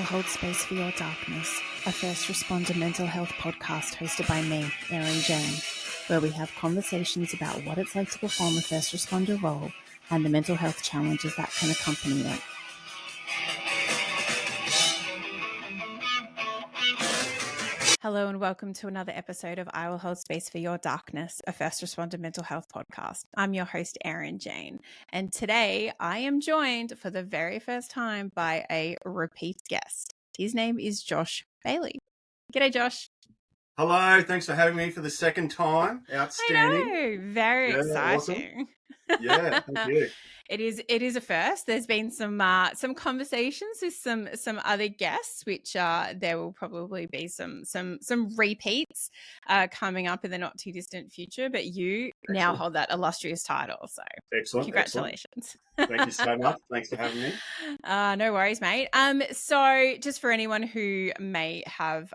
hold space for your darkness, a first responder mental health podcast hosted by me, Erin Jane, where we have conversations about what it's like to perform a first responder role and the mental health challenges that can accompany it. Hello and welcome to another episode of I Will Hold Space for Your Darkness, a first responder mental health podcast. I'm your host, Erin Jane, and today I am joined for the very first time by a repeat guest. His name is Josh Bailey. G'day, Josh. Hello, thanks for having me for the second time. Outstanding. I know, very exciting. Awesome. Yeah, thank you. It is a first. There's been some conversations with some other guests, which there will probably be some repeats coming up in the not too distant future. But you now hold that illustrious title, so excellent. Congratulations! Thank you so much. Thanks for having me. No worries, mate. So just for anyone who may have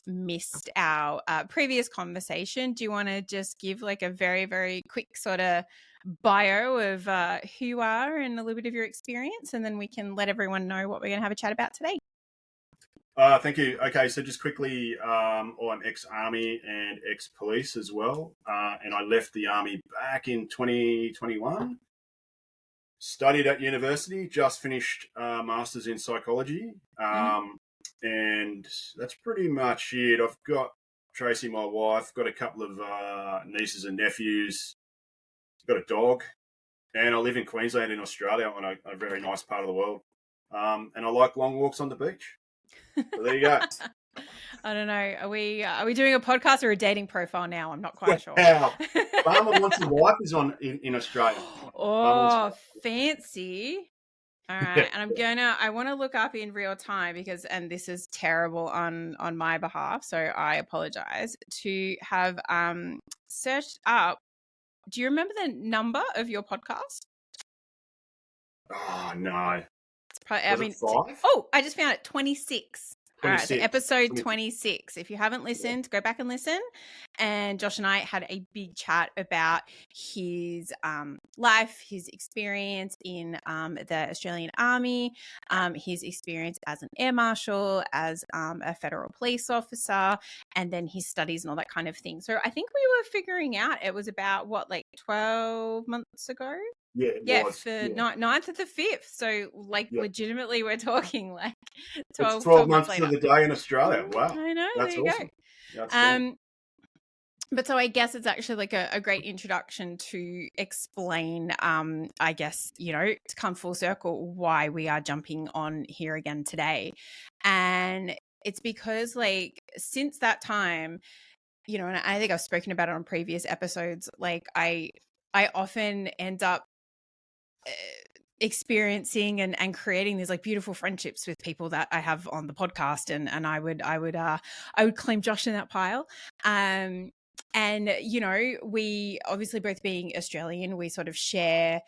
missed our previous conversation, do you want to just give like a very, very quick sort of bio of who you are and a little bit of your experience, and then we can let everyone know what we're going to have a chat about today? Thank you. Okay, so just quickly, I'm ex-Army and ex-police as well, and I left the Army back in 2021. Studied at university, just finished a Masters in Psychology, and that's pretty much it. I've got Tracy, my wife, got a couple of nieces and nephews, got a dog, and I live in Queensland in Australia on a very nice part of the world, and I like long walks on the beach. So there you go. I don't know. Are we doing a podcast or a dating profile now? I'm not quite sure. Farmer Wants a Wife is on in Australia. Oh, fancy. All right. And I want to look up in real time and this is terrible on my behalf, so I apologize, to have searched up. Do you remember the number of your podcast? Oh, no. It's probably, 5? I just found it, 26. All right, so episode 26. If you haven't listened, go back and listen. And Josh and I had a big chat about his life, his experience in the Australian Army, his experience as an air marshal, as a federal police officer, and then his studies and all that kind of thing. So I think we were figuring out it was about, 12 months ago? Yeah, for 9th of the 5th. So, legitimately, we're talking 12, it's 12 months later. to the day in Australia. Wow. I know. That's there you awesome. go. That's but so I guess it's actually a great introduction to explain, I guess, to come full circle, why we are jumping on here again today. And it's because, since that time, and I think I've spoken about it on previous episodes, I often end up experiencing and creating these beautiful friendships with people that I have on the podcast, and I would claim Josh in that pile. And we obviously, both being Australian, we sort of share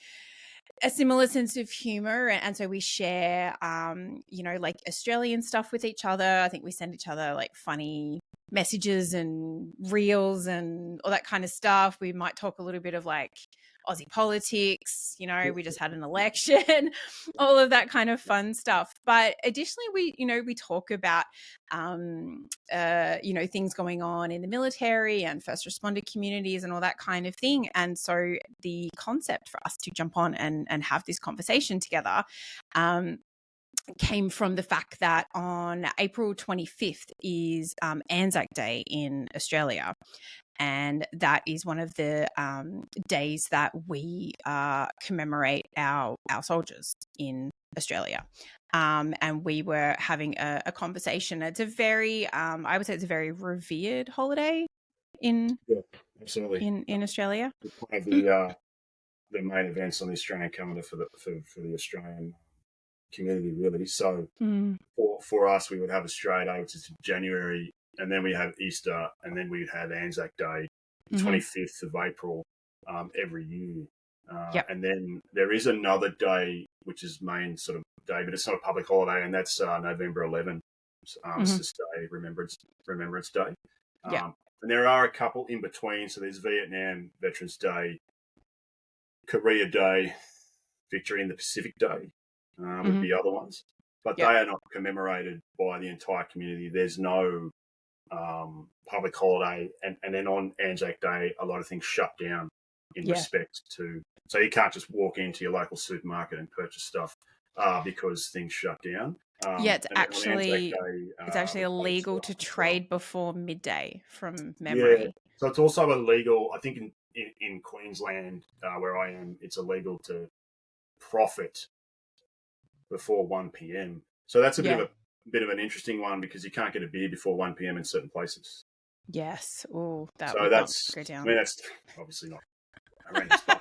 a similar sense of humor, and so we share Australian stuff with each other. I think we send each other funny messages and reels and all that kind of stuff. We might talk a little bit of Aussie politics, we just had an election, all of that kind of fun stuff. But additionally, we talk about, things going on in the military and first responder communities and all that kind of thing. And so the concept for us to jump on and have this conversation together came from the fact that on April 25th is Anzac Day in Australia. And that is one of the days that we commemorate our soldiers in Australia. And we were having a conversation. It's a very, I would say it's a very revered holiday absolutely in Australia. It's one of the main events on the Australian calendar for the Australian community, really. So for us, we would have Australia Day, which is in January, and then we have Easter, and then we'd have Anzac Day, 25th of April, every year. And then there is another day, which is main sort of day, but it's not a public holiday, and that's November 11th, Armistice Day, Remembrance Day. And there are a couple in between. So there's Vietnam Veterans Day, Korea Day, Victory in the Pacific Day would be other ones. but they are not commemorated by the entire community. There's no public holiday, and then on Anzac Day, a lot of things shut down in respect to. So you can't just walk into your local supermarket and purchase stuff because things shut down. It's actually illegal to trade before midday from memory. Yeah, so it's also illegal. I think in Queensland, where I am, it's illegal to profit before 1 p.m. So that's a bit of an interesting one because you can't get a beer before 1 p.m. in certain places. Yes. Oh, that so would that's go down. I mean, that's obviously not horrendous, but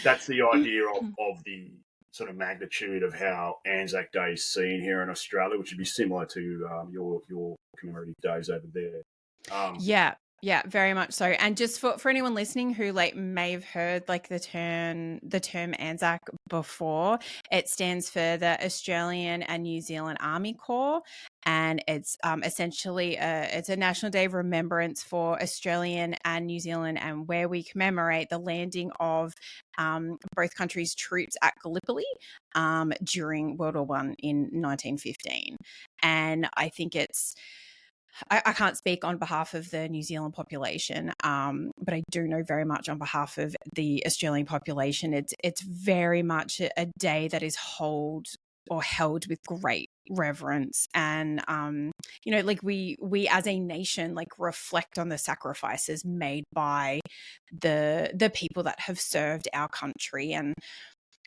that's the idea of the sort of magnitude of how Anzac Day is seen here in Australia, which would be similar to your commemorative days over there. Yeah, very much so. And just for anyone listening who like may have heard like the term Anzac before, it stands for the Australian and New Zealand Army Corps, and it's essentially it's a national day of remembrance for Australian and New Zealand, and where we commemorate the landing of both countries' troops at Gallipoli during World War I in 1915. And I think it's I can't speak on behalf of the New Zealand population, but I do know very much on behalf of the Australian population. It's very much a day that is held with great reverence, and like we as a nation like reflect on the sacrifices made by the people that have served our country. And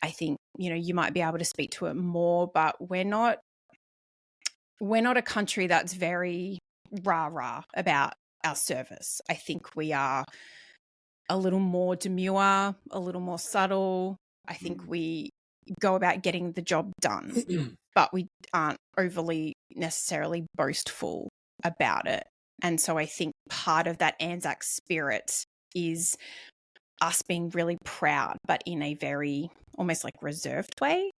I think you might be able to speak to it more, but we're not a country that's very rah-rah about our service. I think we are a little more demure, a little more subtle. I think we go about getting the job done, but we aren't overly necessarily boastful about it. And so I think part of that Anzac spirit is us being really proud, but in a very almost like reserved way.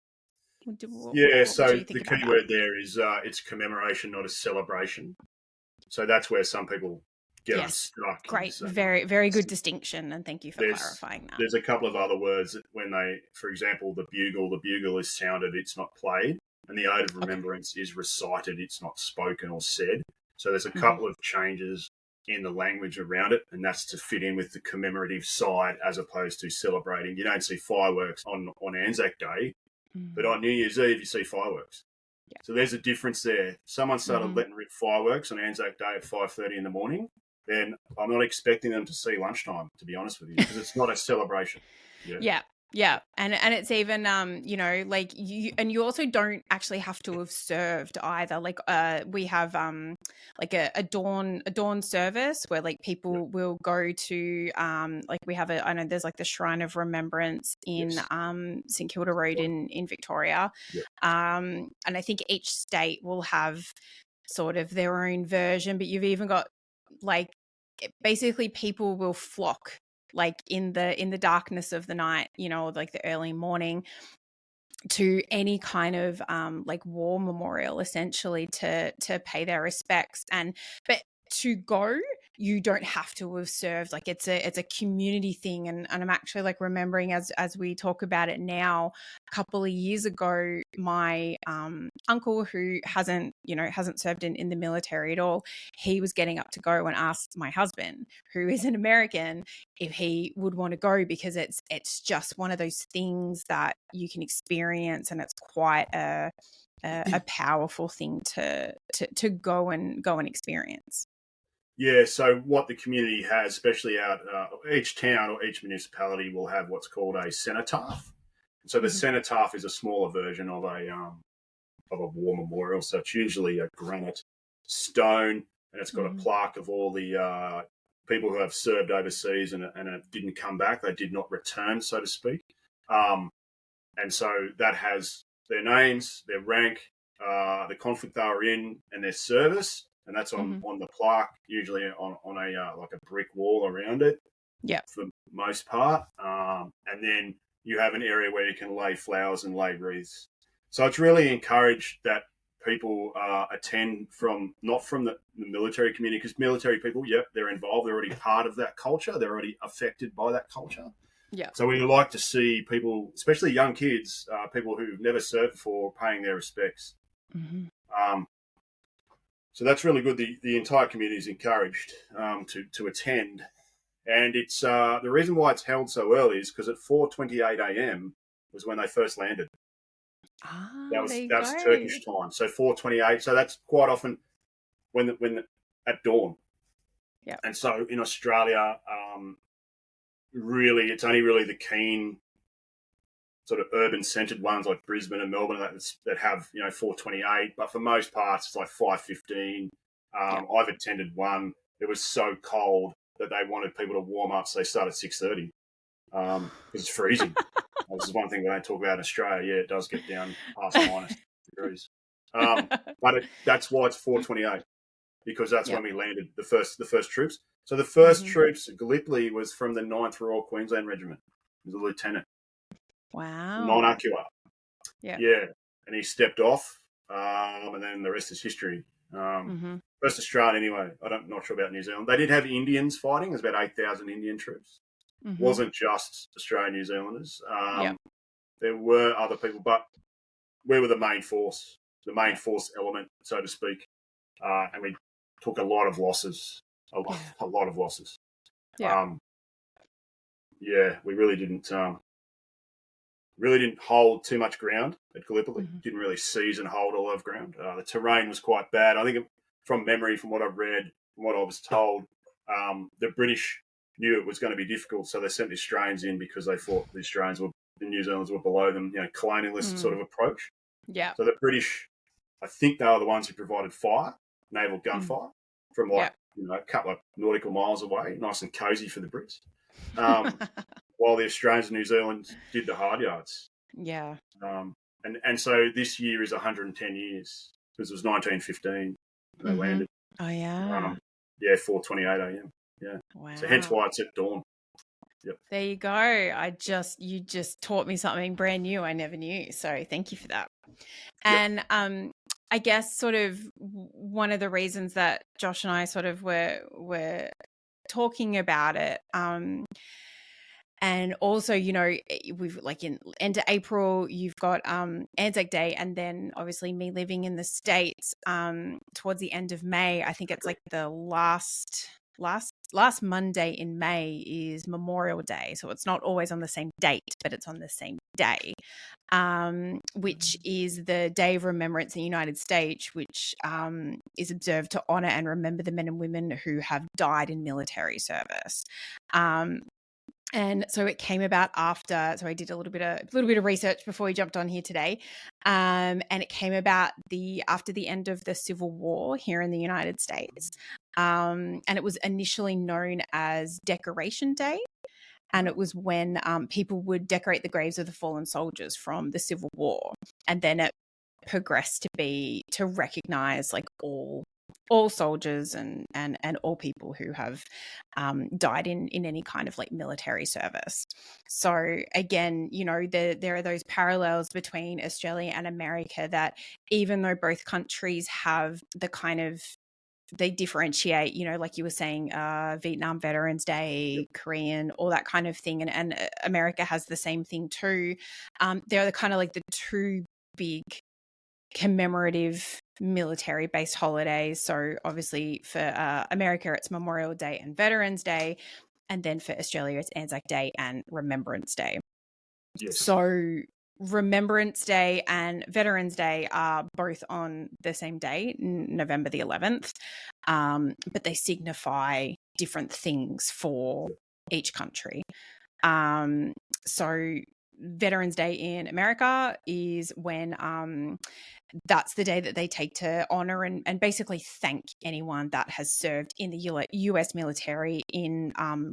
So the key word there is it's commemoration, not a celebration. So that's where some people get unstuck. Great. Very, very good distinction. And thank you for clarifying that. There's a couple of other words that when for example, the bugle is sounded, it's not played. And the ode of remembrance is recited, it's not spoken or said. So there's a couple of changes in the language around it, and that's to fit in with the commemorative side as opposed to celebrating. You don't see fireworks on Anzac Day, but on New Year's Eve, you see fireworks. Yeah. So there's a difference there. Someone started letting rip fireworks on Anzac Day at 5:30 in the morning, then I'm not expecting them to see lunchtime, to be honest with you, because it's not a celebration. Yeah. And it's even, like you also don't actually have to have served either. Like, we have, like a dawn service where like people will go to, like we have I know there's like the Shrine of Remembrance in, St Kilda Road in Victoria. And I think each state will have sort of their own version, but you've even got like, basically people will flock like in the darkness of the night, like the early morning, to any kind of like war memorial essentially to pay their respects. But to go, you don't have to have served. Like it's a community thing, and I'm actually like remembering as we talk about it now, a couple of years ago, my uncle, who hasn't served in the military at all, he was getting up to go and asked my husband, who is an American, if he would want to go, because it's just one of those things that you can experience, and it's quite a powerful thing to go and experience. Yeah, so what the community has, especially out each town or each municipality will have what's called a cenotaph. So the cenotaph is a smaller version of a war memorial. So it's usually a granite stone, and it's got a plaque of all the people who have served overseas and didn't come back. They did not return, so to speak. And so that has their names, their rank, the conflict they were in, and their service. And that's on the plaque, usually on a like a brick wall around it. Yeah, for the most part. And then you have an area where you can lay flowers and lay wreaths. So it's really encouraged that people attend not from the military community, because military people, they're involved. They're already part of that culture. They're already affected by that culture. Yeah. So we like to see people, especially young kids, people who've never served before, paying their respects. Mm-hmm. So that's really good. The entire community is encouraged to attend, and it's the reason why it's held so early is because at 4:28 a.m. was when they first landed. Ah, there you That's go. Turkish time. So 4:28. So that's quite often when at dawn. Yeah. And so in Australia, really, it's only really the keen sort of urban centred ones like Brisbane and Melbourne that have 4:28. But for most parts, it's like 5:15. I've attended one. It was so cold that they wanted people to warm up, so they started at 6:30 because it's freezing. This is one thing we don't talk about in Australia. Yeah, it does get down past -degrees. That's why it's 4:28 because that's when we landed the first troops. So the first troops at Gallipoli was from the 9th Royal Queensland Regiment. He was a lieutenant, Wow. non-Acua. Yeah. Yeah, and he stepped off, and then the rest is history. First Australian, anyway. Not sure about New Zealand. They did have Indians fighting. There's about 8,000 Indian troops. Wasn't just Australian New Zealanders. There were other people, but we were the main force element, so to speak, and we took a lot of losses. A lot of losses. Yeah. We really didn't hold too much ground at Gallipoli. Didn't really seize and hold a lot of ground. The terrain was quite bad. I think from memory, from what I've read, from what I was told, the British knew it was going to be difficult, so they sent the Australians in because they thought the New Zealanders were below them, colonialist sort of approach. Yeah. So the British, I think they were the ones who provided fire, naval gunfire, from a couple of nautical miles away, nice and cosy for the Brits. While the Australians and New Zealand did the hard yards. Yeah. And so this year is 110 years because it was 1915 they landed. Oh, yeah. 4:28 a.m. Yeah. Wow. So hence why it's at dawn. Yep. There you go. You just taught me something brand new I never knew. So thank you for that. And I guess sort of one of the reasons that Josh and I sort of were talking about it, and also, we've like in end of April, you've got Anzac Day, and then obviously me living in the States, towards the end of May, I think it's like the last Monday in May is Memorial Day. So it's not always on the same date, but it's on the same day, which is the Day of Remembrance in the United States, which is observed to honor and remember the men and women who have died in military service. And so it came about after. So I did a little bit of research before we jumped on here today, and it came about after the end of the Civil War here in the United States, and it was initially known as Decoration Day, and it was when people would decorate the graves of the fallen soldiers from the Civil War, and then it progressed to recognize like all soldiers and all people who have died in any kind of like military service. So again, there are those parallels between Australia and America, that even though both countries have the kind of, they differentiate, like you were saying, Vietnam Veterans Day, Korean, all that kind of thing. And America has the same thing too. They're the kind of like the two big commemorative military-based holidays. So obviously for America, it's Memorial Day and Veterans Day. And then for Australia, it's Anzac Day and Remembrance Day. Yes. So Remembrance Day and Veterans Day are both on the same day, November the 11th, but they signify different things for each country. So Veterans Day in America is when that's the day that they take to honor and basically thank anyone that has served in the US military in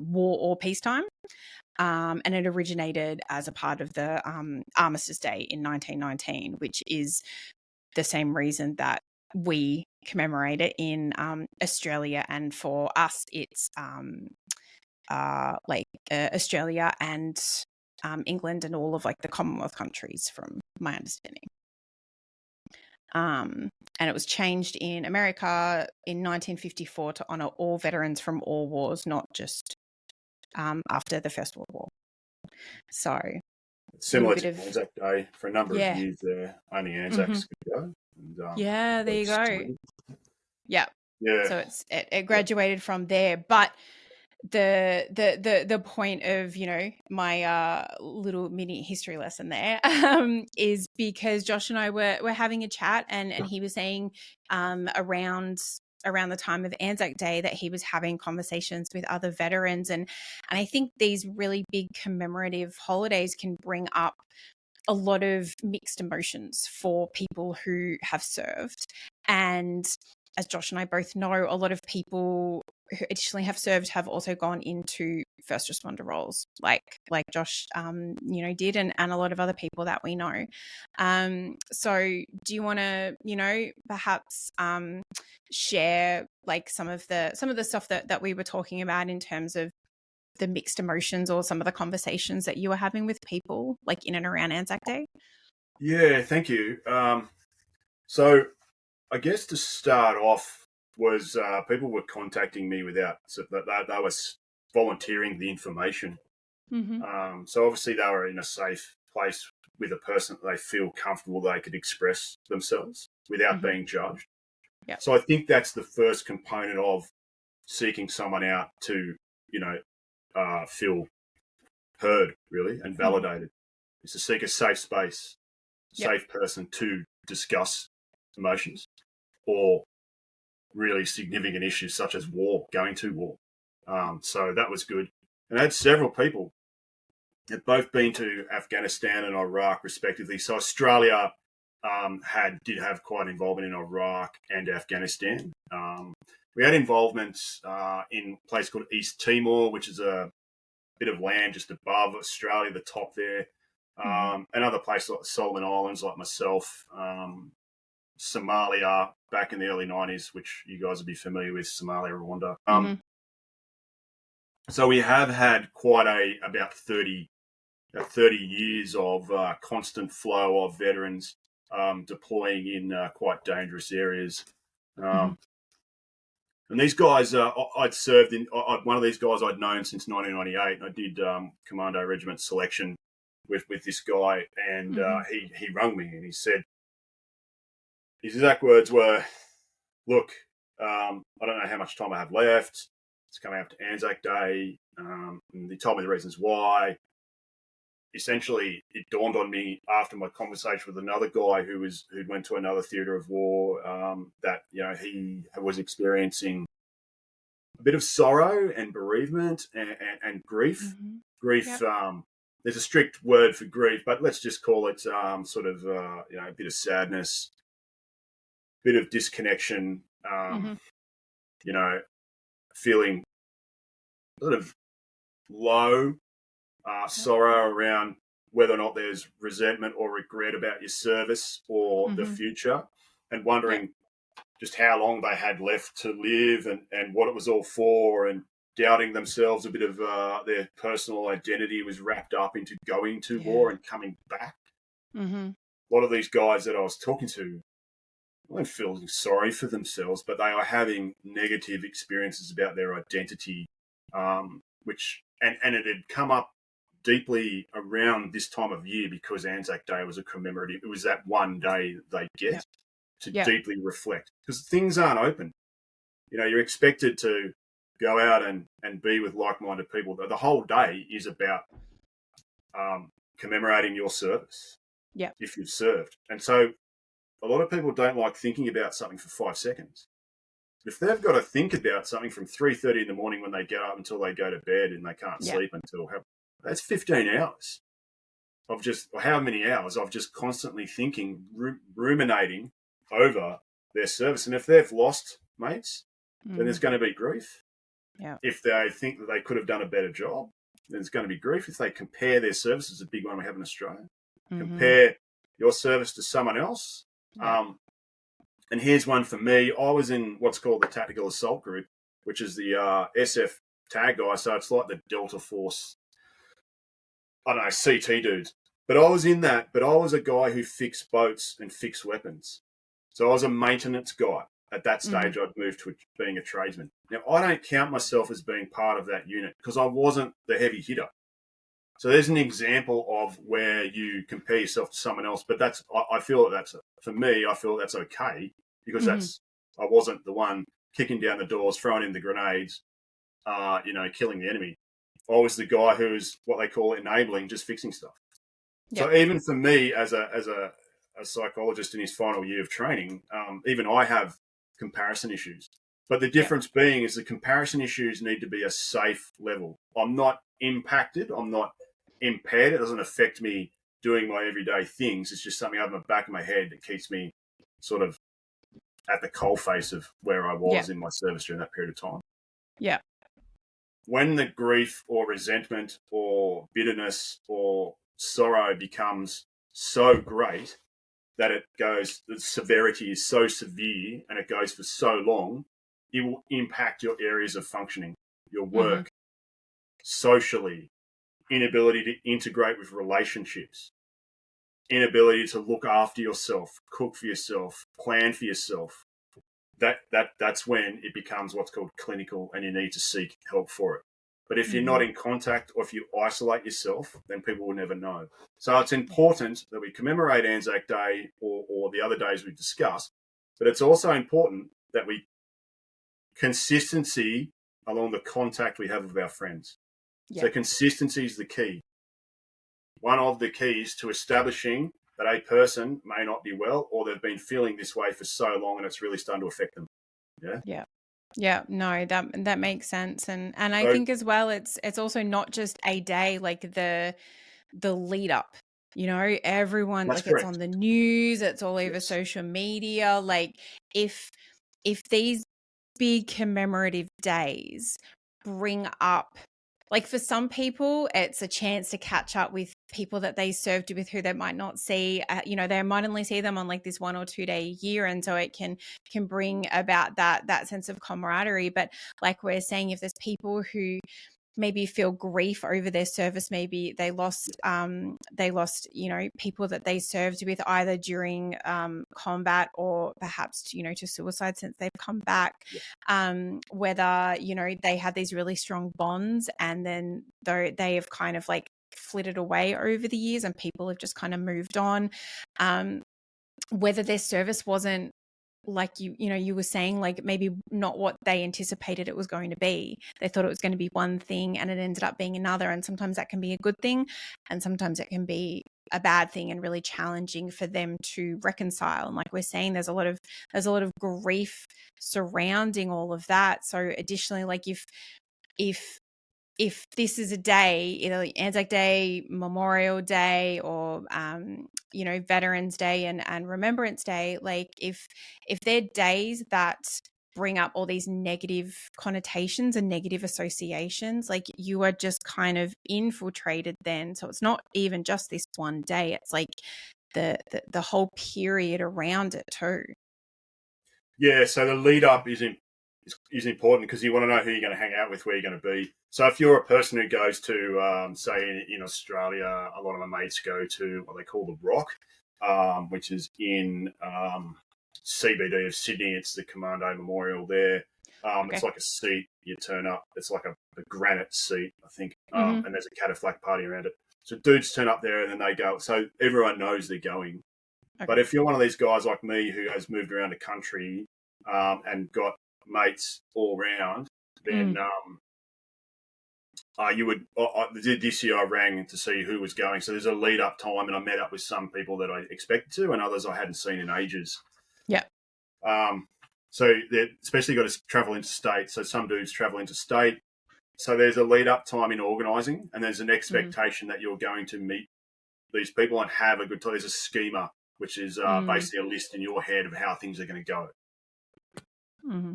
war or peacetime. And it originated as a part of the Armistice Day in 1919, which is the same reason that we commemorate it in Australia. And for us, it's Australia and England and all of like the Commonwealth countries, from my understanding. And it was changed in America in 1954 to honor all veterans from all wars, not just after the First World War. So It's little similar bit to of Anzac Day. For a number of yeah. years there, only Hmm. Anzacs could go. And, Yeah, there you that's go. sweet. Yeah. Yeah. So it Yeah. graduated from there. But the point of, you know, my little mini history lesson there is because Josh and I were having a chat, and he was saying around the time of Anzac Day that he was having conversations with other veterans, and I think these really big commemorative holidays can bring up a lot of mixed emotions for people who have served. And as Josh and I both know, a lot of people who additionally have served have also gone into first responder roles, like Josh, you know, did, and a lot of other people that we know. So do you want to, you know, perhaps share like some of the stuff that we were talking about in terms of the mixed emotions, or some of the conversations that you were having with people like in and around Anzac Day? Yeah, thank you. So I guess to start off was people were contacting me without, so that they were volunteering the information. Mm-hmm. So obviously they were in a safe place with a person that they feel comfortable they could express themselves without Mm-hmm. being judged. Yeah. So I think that's the first component of seeking someone out to, you know, feel heard really and Mm-hmm. validated. Is to seek a safe space, Yep. safe person to discuss emotions or really significant issues such as war, going to war. So that was good. And I had several people that both been to Afghanistan and Iraq respectively. So Australia did have quite involvement in Iraq and Afghanistan. We had involvements in a place called East Timor, which is a bit of land just above Australia, the top there. Mm-hmm. Another place like the Solomon Islands, like myself, Somalia back in the early 90s, which you guys would be familiar with, Somalia, Rwanda. Mm-hmm. So we have had quite about 30 years of constant flow of veterans deploying in quite dangerous areas. Mm-hmm. And these guys, I'd served in, one of these guys I'd known since 1998. And I did Commando Regiment selection with this guy, and Mm-hmm. he rung me and he said, his exact words were, look, I don't know how much time I have left. It's coming up to Anzac Day. And he told me the reasons why. Essentially, it dawned on me after my conversation with another guy who went to another theatre of war that, you know, he was experiencing a bit of sorrow and bereavement and grief. Mm-hmm. Grief. Yep. There's a strict word for grief, but let's just call it sort of you know, a bit of sadness, bit of disconnection. Mm-hmm. You know, feeling sort of low, Yep. sorrow around whether or not there's resentment or regret about your service or the Mm-hmm. future, and Yep. wondering just how long they had left to live and what it was all for, and doubting themselves. A bit of their personal identity was wrapped up into going to war Yeah. and coming back. Mm-hmm. A lot of these guys that I was talking to weren't feeling sorry for themselves, but they are having negative experiences about their identity, which and it had come up deeply around this time of year because Anzac Day was a commemorative. It was that one day that they get Yep. to Yep. deeply reflect because things aren't open. You know, you're expected to go out and be with like-minded people. The whole day is about commemorating your service Yep. if you've served. And so a lot of people don't like thinking about something for 5 seconds. If they've got to think about something from 3:30 in the morning when they get up until they go to bed and they can't Yep. sleep until that's 15 hours of just, or how many hours of just constantly thinking, ruminating over their service. And if they've lost mates, then there's Mm. going to be grief. Yep. If they think that they could have done a better job, then there's going to be grief. If they compare their services, a big one we have in Australia, Mm-hmm. compare your service to someone else. Yep. And here's one for me. I was in what's called the Tactical Assault Group, which is the SF tag guy. So it's like the Delta Force, I don't know, CT dudes. But I was in that, but I was a guy who fixed boats and fixed weapons. So I was a maintenance guy. At that Mm-hmm. stage, I'd moved to being a tradesman. Now, I don't count myself as being part of that unit because I wasn't the heavy hitter. So there's an example of where you compare yourself to someone else, but I feel that's, for me, I feel that's okay, because I wasn't the one kicking down the doors, throwing in the grenades, killing the enemy. I was the guy who's what they call enabling, just fixing stuff. Yep. So even for me, as a psychologist in his final year of training, even I have comparison issues. But the difference being is the comparison issues need to be a safe level. I'm not impacted. I'm not impaired. It doesn't affect me doing my everyday things. It's just something over the back of my head that keeps me sort of at the coalface of where I was in my service during that period of time. Yeah. When the grief or resentment or bitterness or sorrow becomes so great that the severity is so severe and it goes for so long, it will impact your areas of functioning, your work, socially, inability to integrate with relationships, inability to look after yourself, cook for yourself, plan for yourself. That's when it becomes what's called clinical, and you need to seek help for it. But if you're not in contact, or if you isolate yourself, then people will never know. So it's important that we commemorate Anzac Day or the other days we've discussed, but it's also important that we consistency along the contact we have with our friends. So consistency is the key. One of the keys to establishing that a person may not be well, or they've been feeling this way for so long and it's really starting to affect them. Yeah, no, that makes sense. And I think as well, it's also not just a day, like the lead up, everyone, like, correct. It's on the news, it's all over social media. Like if these big commemorative days bring up, like, for some people, it's a chance to catch up with people that they served with who they might not see. They might only see them on like this 1 or 2 day a year, and so it can bring about that sense of camaraderie. But like we're saying, if there's people who maybe feel grief over their service, maybe they lost people that they served with either during combat or perhaps to suicide since they've come back, whether they had these really strong bonds, and then though they have kind of like flitted away over the years and people have just kind of moved on, whether their service wasn't, like you were saying, like maybe not what they anticipated it was going to be. They thought it was going to be one thing and it ended up being another. And sometimes that can be a good thing, and sometimes it can be a bad thing and really challenging for them to reconcile. And like we're saying, there's a lot of grief surrounding all of that. So additionally, like if this is a day, either Anzac Day, Memorial Day, or Veterans Day and Remembrance Day, like if they're days that bring up all these negative connotations and negative associations, like you are just kind of infiltrated then. So it's not even just this one day, it's like the whole period around it too. Yeah, so the lead up is important because you want to know who you're going to hang out with, where you're going to be. So if you're a person who goes to, say in Australia, a lot of my mates go to what they call the Rock, which is in CBD of Sydney. It's the Commando Memorial there. It's like a seat. You turn up. It's like a granite seat, I think, and there's a catafalque party around it. So dudes turn up there and then they go. So everyone knows they're going. Okay. But if you're one of these guys like me who has moved around the country and got mates all round, then you would. This year I rang to see who was going. So there's a lead up time, and I met up with some people that I expected to, and others I hadn't seen in ages. Yeah. So they especially got to travel interstate. So some dudes travel interstate. So there's a lead up time in organising, and there's an expectation that you're going to meet these people and have a good time. There's a schema, which is basically a list in your head of how things are going to go. Mm-hmm.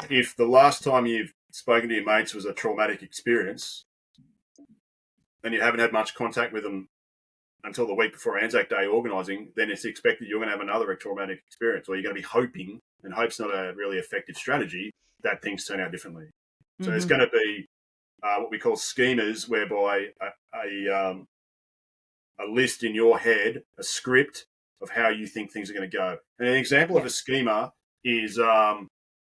If the last time you've spoken to your mates was a traumatic experience and you haven't had much contact with them until the week before Anzac Day organising, then it's expected you're going to have another traumatic experience, or you're going to be hoping, and hope's not a really effective strategy, that things turn out differently. Mm-hmm. So there's going to be what we call schemas, whereby a list in your head, a script of how you think things are going to go. And an example of a schema is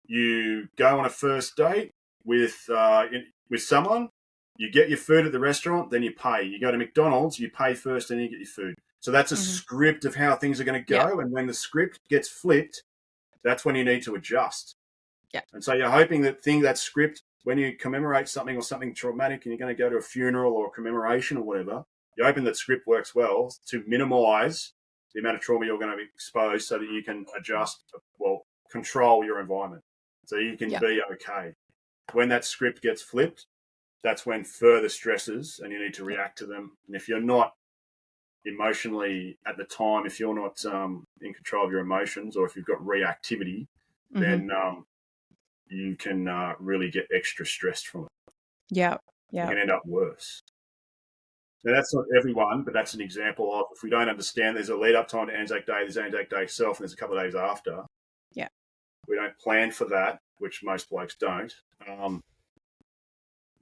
you go on a first date with someone, You get your food at the restaurant, then you pay. You go to McDonald's, you pay first, and then you get your food. So that's a script of how things are going to go. Yeah. And when the script gets flipped, that's when you need to adjust. Yeah. And so you're hoping that script, when you commemorate something or something traumatic and you're going to go to a funeral or a commemoration or whatever, you're hoping that script works well to minimize the amount of trauma you're going to be exposed so that you can adjust, control your environment so you can be okay. When that script gets flipped, that's when further stresses and you need to react to them. And if you're not emotionally at the time, if you're not in control of your emotions, or if you've got reactivity, then you can really get extra stressed from it. Yeah. You can end up worse. Now, that's not everyone, but that's an example of, if we don't understand, there's a lead up time to Anzac Day, there's Anzac Day itself, and there's a couple of days after. Yeah. We don't plan for that, which most blokes don't.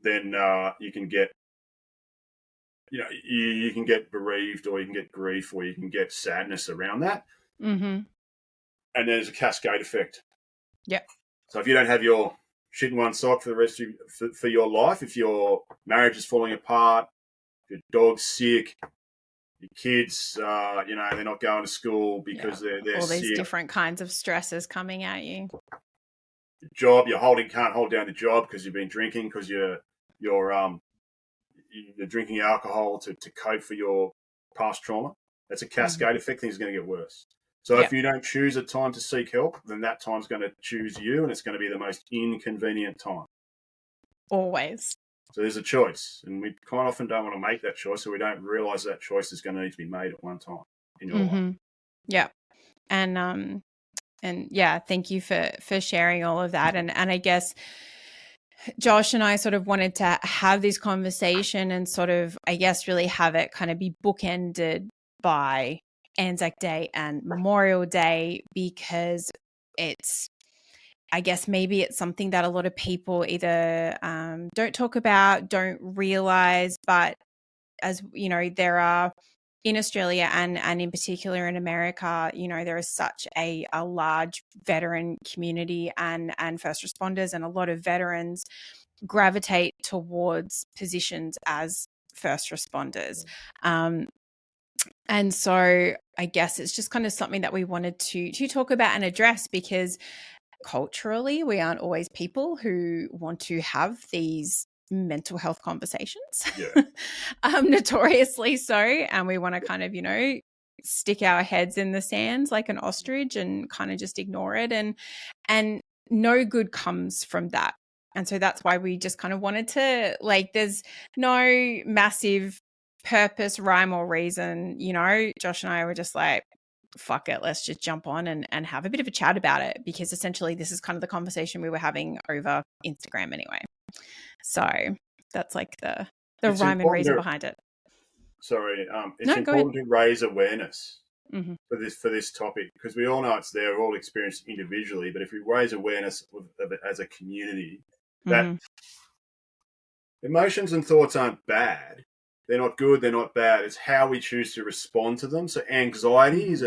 Then you can get, you can get bereaved, or you can get grief, or you can get sadness around that. And there's a cascade effect. Yeah. So if you don't have your shit in one sock for the rest of for your life, if your marriage is falling apart, if your dog's sick, your kids, they're not going to school because they're all these sick. Different kinds of stresses coming at you. Your job, can't hold down the job because you've been drinking, because you're drinking alcohol to cope for your past trauma. That's a cascade effect. Things are going to get worse. So if you don't choose a time to seek help, then that time's going to choose you, and it's going to be the most inconvenient time. Always. So there's a choice, and we quite often don't want to make that choice, so we don't realise that choice is going to need to be made at one time in your life. Yeah. And thank you for sharing all of that. And I guess Josh and I sort of wanted to have this conversation and sort of, I guess, really have it kind of be bookended by Anzac Day and Memorial Day, because I guess maybe it's something that a lot of people either don't talk about, don't realize, but as you know, there are in Australia and in particular in America, there is such a large veteran community and first responders, and a lot of veterans gravitate towards positions as first responders. And so I guess it's just kind of something that we wanted to talk about and address, because culturally we aren't always people who want to have these mental health conversations, notoriously so. And we want to kind of, stick our heads in the sands like an ostrich and kind of just ignore it. And no good comes from that. And so that's why we just kind of wanted to, there's no massive purpose, rhyme or reason, Josh and I were just like, fuck it, let's just jump on and have a bit of a chat about it, because essentially this is kind of the conversation we were having over Instagram anyway. So that's like the rhyme and reason behind it. Sorry, it's important to raise awareness for this topic, because we all know it's there, we all experience it individually, but if we raise awareness of it as a community, that emotions and thoughts aren't bad. They're not good, they're not bad. It's how we choose to respond to them. So anxiety is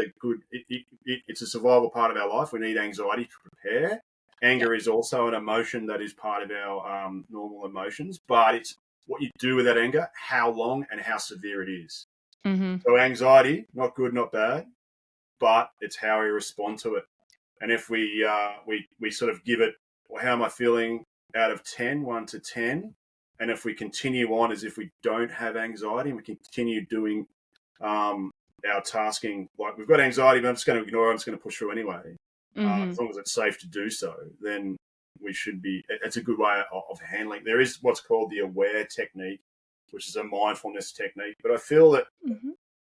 it's a survival part of our life. We need anxiety to prepare. Anger is also an emotion that is part of our normal emotions, but it's what you do with that anger, how long and how severe it is. So anxiety, not good, not bad, but it's how we respond to it. And if we sort of give it, well, how am I feeling out of 10, 1 to 10, and if we continue on as if we don't have anxiety and we continue doing our tasking, like we've got anxiety, but I'm just going to ignore it, I'm just going to push through anyway. As long as it's safe to do so, then we should be, it's a good way of handling. There is what's called the AWARE technique, which is a mindfulness technique. But I feel that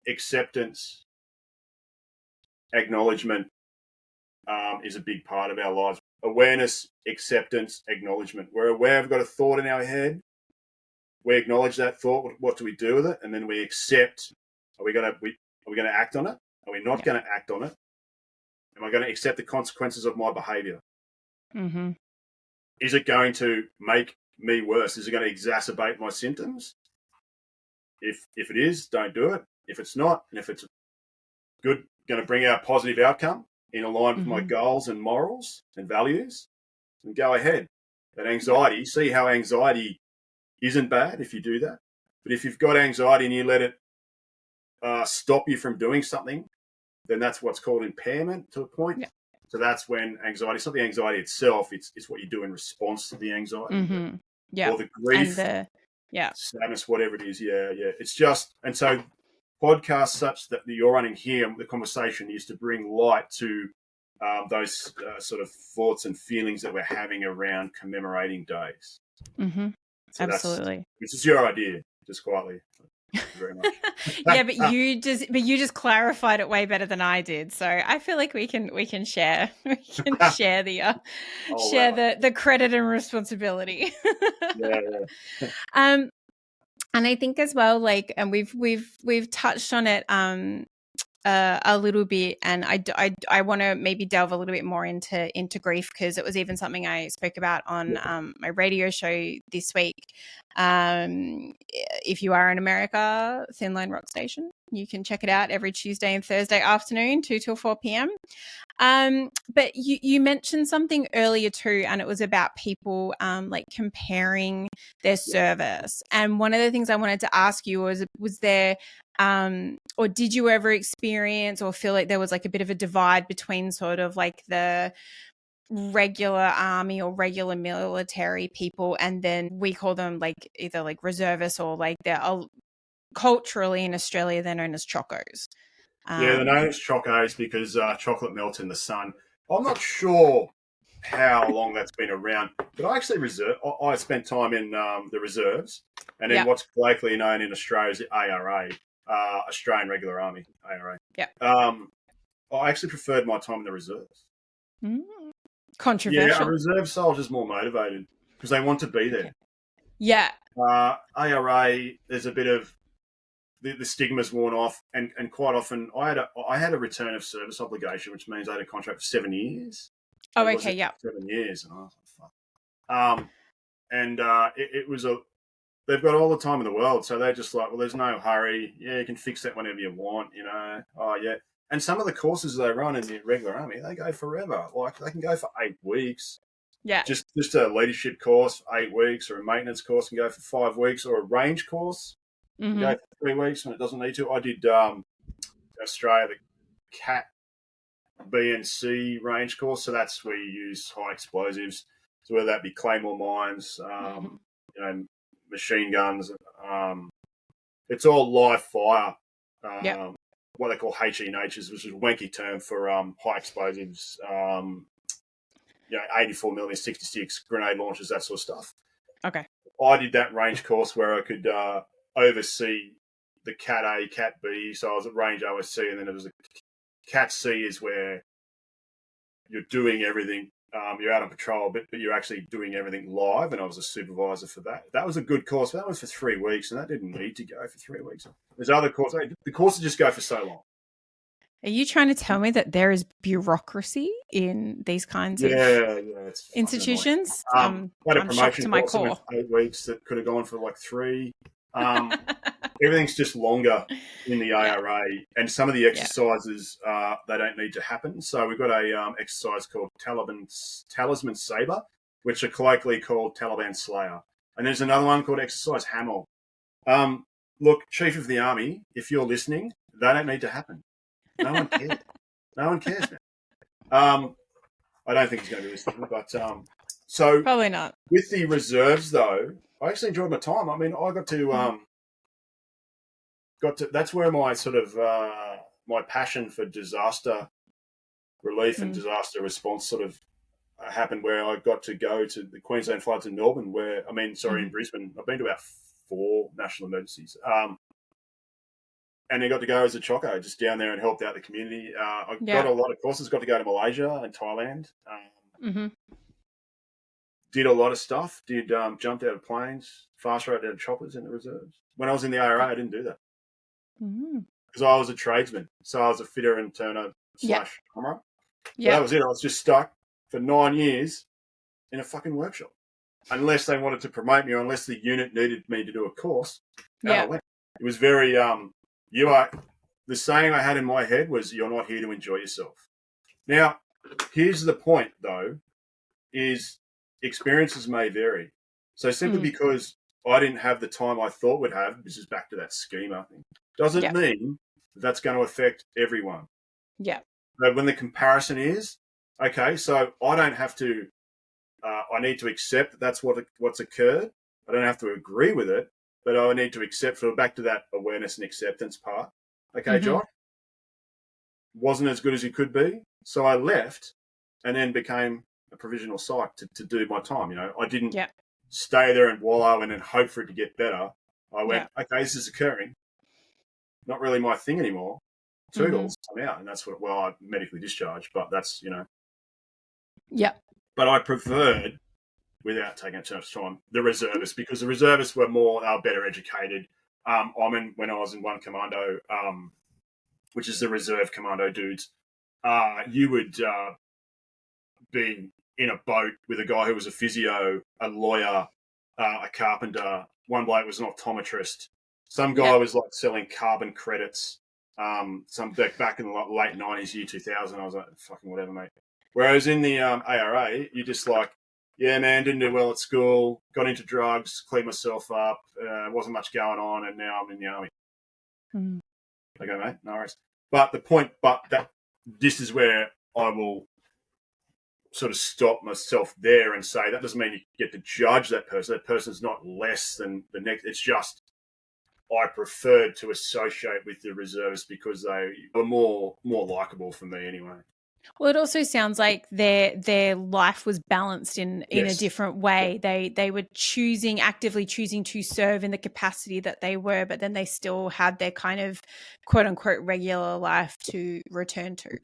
acceptance, acknowledgement is a big part of our lives. Awareness, acceptance, acknowledgement. We're aware we've got a thought in our head. We acknowledge that thought. What do we do with it? And then we accept. Are we going to act on it? Are we not going to act on it? Am I going to accept the consequences of my behaviour? Is it going to make me worse? Is it going to exacerbate my symptoms? If it is, don't do it. If it's not, and if it's good, going to bring out a positive outcome in line with my goals and morals and values, then go ahead. That anxiety, see how anxiety isn't bad if you do that. But if you've got anxiety and you let it stop you from doing something, then that's what's called impairment to a point. Yeah. So that's when anxiety, it's not the anxiety itself, it's what you do in response to the anxiety. Mm-hmm. Yeah. Or the grief, sadness, whatever it is. Yeah. It's just, and so podcasts such that you're running here, the conversation is to bring light to those sort of thoughts and feelings that we're having around commemorating days. Mm-hmm. So absolutely. This is your idea, just quietly. Thank you very much. Yeah, but you just clarified it way better than I did. So I feel like we can share share the credit and responsibility. Yeah. And I think as well, like, and we've touched on it a little bit, and I want to maybe delve a little bit more into grief, because it was even something I spoke about on my radio show this week. If you are in America, Thin Line Rock Station, you can check it out every Tuesday and Thursday afternoon, 2 till 4 p.m. But you mentioned something earlier too, and it was about people like comparing their service. And one of the things I wanted to ask you was there or did you ever experience or feel like there was like a bit of a divide between sort of like the regular army or regular military people, and then we call them like either like reservists, or like they're culturally in Australia they're known as chocos? They're known as chocos because chocolate melts in the sun. I'm not sure how long that's been around, but I actually I spent time in the reserves, and then what's colloquially known in Australia as the ARA, Australian Regular Army, ARA. Yeah. I actually preferred my time in the reserves. Controversial. Yeah, a reserve soldier's more motivated because they want to be there. Yeah. ARA, there's a bit of the stigma's worn off, and quite often I had a return of service obligation, which means I had a contract for 7 years. Oh, okay, yeah. 7 years, and I was like, fuck. It was they've got all the time in the world, so they're just like, well, there's no hurry. Yeah, you can fix that whenever you want, you know. Oh, yeah. And some of the courses they run in the regular army, they go forever. Like, they can go for 8 weeks. Yeah. Just a leadership course for 8 weeks, or a maintenance course can go for 5 weeks, or a range course can go for 3 weeks when it doesn't need to. I did Australia, the CAT B and C range course, so that's where you use high explosives. So whether that be claymore mines, you know, machine guns, it's all live fire. What they call HE&Hs, which is a wanky term for high explosives, 84 millimeter, 66 grenade launchers, that sort of stuff. Okay. I did that range course where I could oversee the Cat A, Cat B. So I was at range OSC, and then there was a Cat C is where you're doing everything. You're out on patrol, but you're actually doing everything live, and I was a supervisor for that. That was a good course, but that was for 3 weeks, and that didn't need to go for 3 weeks. There's other courses. The courses just go for so long. Are you trying to tell me that there is bureaucracy in these kinds of institutions? I'm shocked to my core. 8 weeks that could have gone for like 3. Everything's just longer in the ARA, and some of the exercises they don't need to happen. So we've got a exercise called Talisman Sabre, which are colloquially called Taliban Slayer, and there's another one called Exercise Hamel. Look, Chief of the Army, if you're listening, they don't need to happen. No one cares. No one cares, man. I don't think he's going to be listening, but so probably not. With the reserves, though, I actually enjoyed my time. I mean, I got to that's where my sort of my passion for disaster relief and disaster response sort of happened, where I got to go to the Queensland floods in Melbourne, in Brisbane. I've been to about 4 national emergencies. And I got to go as a choco, just down there and helped out the community. I got a lot of courses, got to go to Malaysia and Thailand. Did a lot of stuff, jumped out of planes, fast rode out of choppers in the reserves. When I was in the ARA, I didn't do that. Because I was a tradesman. So I was a fitter and turner / armourer. Yeah. That was it. I was just stuck for 9 years in a fucking workshop. Unless they wanted to promote me, or unless the unit needed me to do a course. I went. It was very, the saying I had in my head was, you're not here to enjoy yourself. Now, here's the point, though, is experiences may vary. So simply because I didn't have the time I thought would have, this is back to that schema thing, doesn't mean that's going to affect everyone. Yeah. But when the comparison is, okay, so I don't have to, I need to accept that that's what's occurred. I don't have to agree with it, but I need to accept, so back to that awareness and acceptance part. Okay, Josh, wasn't as good as you could be. So I left and then became a provisional psych to do my time. You know, I didn't stay there and wallow and then hope for it to get better. I went, okay, this is occurring. Not really my thing anymore. Toodles, I'm out. And that's what, well, I'm medically discharged, but that's, you know. Yeah. But I preferred, without taking too much time, the reservists, because the reservists were better educated. When I was in one commando, which is the reserve commando dudes, you would be in a boat with a guy who was a physio, a lawyer, a carpenter. One bloke was an optometrist. Some guy was like selling carbon credits. Some back in the late 90s, year 2000, I was like, fucking whatever, mate. Whereas in the ARA, you're just like, yeah, man, didn't do well at school, got into drugs, cleaned myself up, wasn't much going on, and now I'm in the army. Okay, mate, no worries. But this is where I will sort of stop myself there and say that doesn't mean you get to judge that person. That person's not less than the next. It's just I preferred to associate with the reservists because they were more likable for me anyway. Well, it also sounds like their life was balanced in a different way. They were actively choosing to serve in the capacity that they were, but then they still had their kind of quote unquote regular life to return to.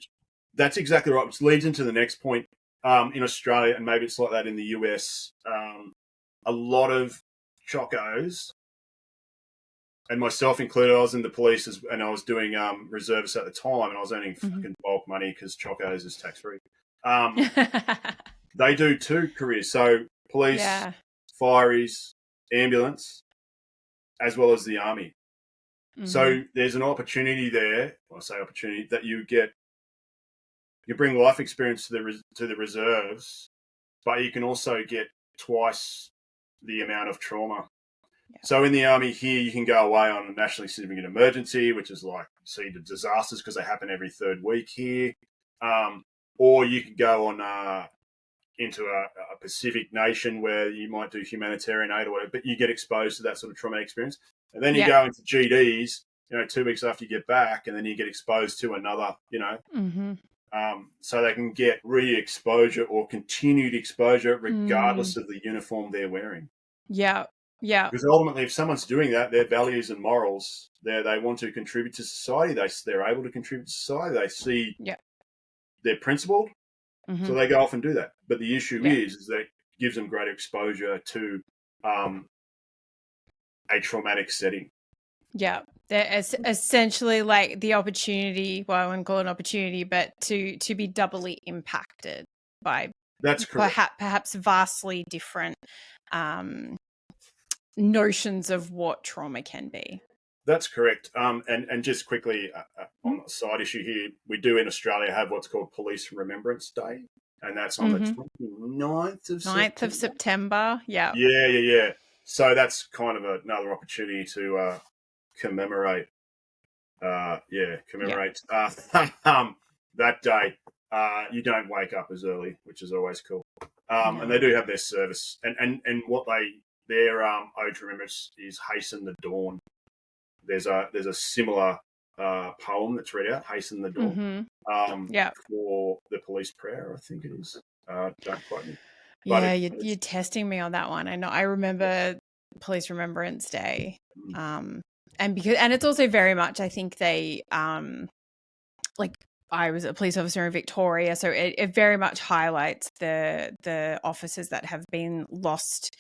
That's exactly right, which leads into the next point. In Australia, and maybe it's like that in the US, a lot of chocos, and myself included, I was in the police and I was doing reservists at the time, and I was earning fucking bulk money because chocos is tax-free. They do two careers, so police, fireys, ambulance, as well as the army. So there's an opportunity there, that you bring life experience to the reserves, but you can also get twice the amount of trauma. Yeah. So in the army here, you can go away on a nationally significant emergency, which is like, see, the disasters because they happen every third week here. Or you could go on into a Pacific nation where you might do humanitarian aid or whatever, but you get exposed to that sort of traumatic experience. And then you go into GDs, 2 weeks after you get back, and then you get exposed to another, so they can get re-exposure or continued exposure regardless of the uniform they're wearing. Yeah, yeah. Because ultimately, if someone's doing that, their values and morals, they want to contribute to society. They're able to contribute to society. They see they're principled, so they go off and do that. But the issue is that it gives them greater exposure to a traumatic setting. Yeah. There's essentially like the opportunity, well, I wouldn't call it an opportunity, but to be doubly impacted by that's correct. Perhaps vastly different notions of what trauma can be. That's correct. And just quickly on a side issue here, we do in Australia have what's called Police Remembrance Day, and that's on the 29th of September. 9th of September, yeah. Yeah. So that's kind of another opportunity to commemorate that day. You don't wake up as early, which is always cool. And they do have their service, and what their ode to remembrance is "Hasten the Dawn." There's a similar poem that's read out, "Hasten the Dawn," for the police prayer, I think it is. Don't quote me. But you're testing me on that one. I know. I remember Police Remembrance Day. And it's also very much, I think they, like I was a police officer in Victoria, so it very much highlights the officers that have been lost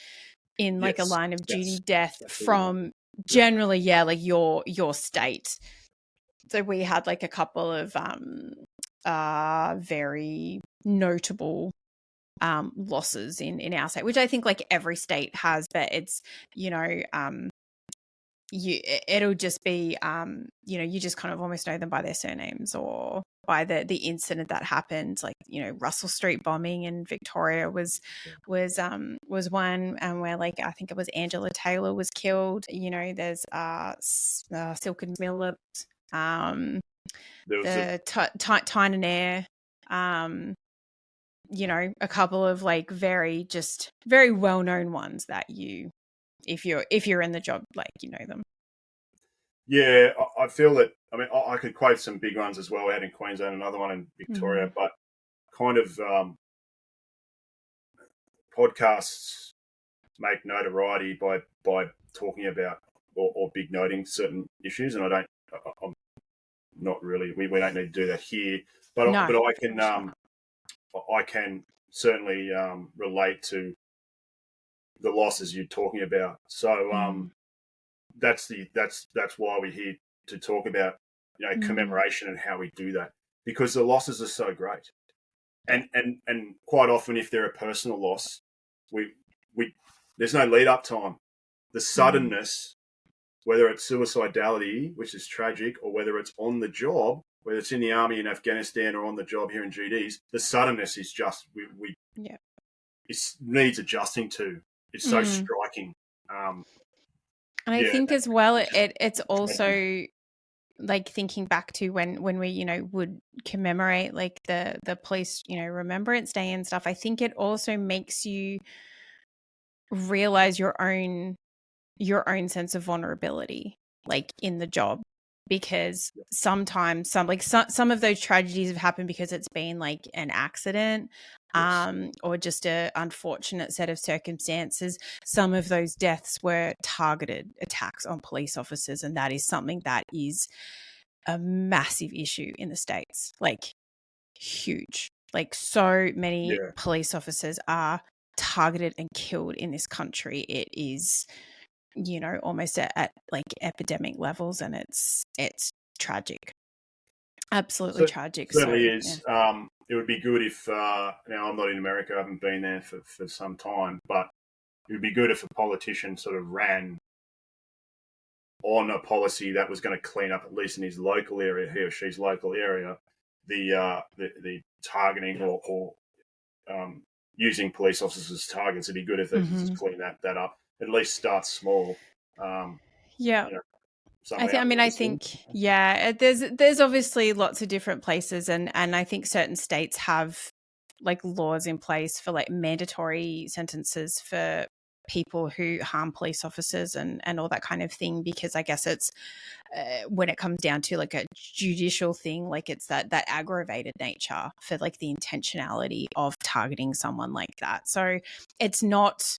in like a line of duty death from generally, like your state. So we had like a couple of very notable losses in our state, which I think like every state has, but it's, it'll just be, you just kind of almost know them by their surnames or by the incident that happened. Like, Russell Street bombing in Victoria was one, and where, like, I think it was Angela Taylor was killed. There's Silk and Millet, the Tynan Air, a couple of, like, very well-known ones that if you're in the job, like, them. Yeah, I feel that. I mean, I could quote some big ones as well out in Queensland, another one in Victoria, but kind of podcasts make notoriety by talking about or big noting certain issues, and I'm not really. We don't need to do that here, but I can certainly relate to the losses you're talking about. So that's why we're here to talk about commemoration and how we do that, because the losses are so great, and quite often, if they're a personal loss, we there's no lead up time. The suddenness, whether it's suicidality, which is tragic, or whether it's on the job, whether it's in the army in Afghanistan or on the job here in GDs, the suddenness is just it needs adjusting to. It's so striking. And I think as well, it's also, like, thinking back to when we would commemorate, like, the police Remembrance Day and stuff. I think it also makes you realize your own sense of vulnerability, like, in the job, because sometimes some of those tragedies have happened because it's been, like, an accident, or just a unfortunate set of circumstances. Some of those deaths were targeted attacks on police officers, and that is something that is a massive issue in the States, like, huge. Like, so many police officers are targeted and killed in this country. It is, almost at like epidemic levels, and it's tragic, absolutely tragic. Certainly is. Yeah. It would be good if now I'm not in America, I haven't been there for some time, but it would be good if a politician sort of ran on a policy that was going to clean up, at least in his local area, he or she's local area, the targeting or using police officers as targets. It'd be good if they could just clean that up. At least start small. I think there's obviously lots of different places, and I think certain states have, like, laws in place for, like, mandatory sentences for people who harm police officers and all that kind of thing, because I guess it's when it comes down to, like, a judicial thing, like, it's that aggravated nature for, like, the intentionality of targeting someone like that. So it's not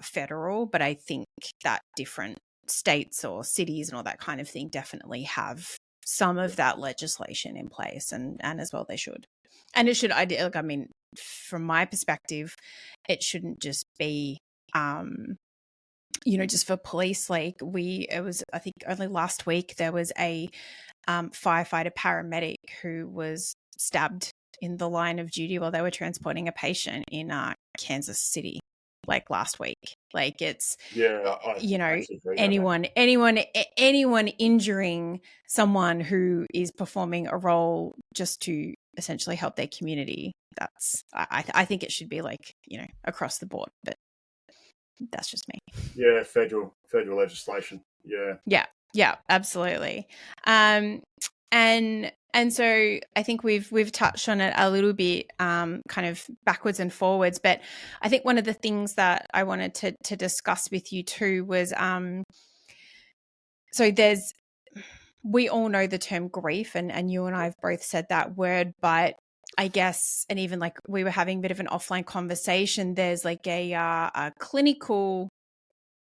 federal, but I think that different states or cities and all that kind of thing definitely have some of that legislation in place, and as well they should. And it should, I mean, from my perspective, it shouldn't just be just for police. Like, I think only last week there was a firefighter paramedic who was stabbed in the line of duty while they were transporting a patient in Kansas City, like, last week. Like, it's anyone injuring someone who is performing a role just to essentially help their community. That's I think it should be, like, across the board, but that's just me. Yeah, federal legislation. Yeah, absolutely. And so I think we've touched on it a little bit, kind of backwards and forwards. But I think one of the things that I wanted to discuss with you too was, so we all know the term grief, and you and I have both said that word, but I guess, and even, like, we were having a bit of an offline conversation, there's, like, a clinical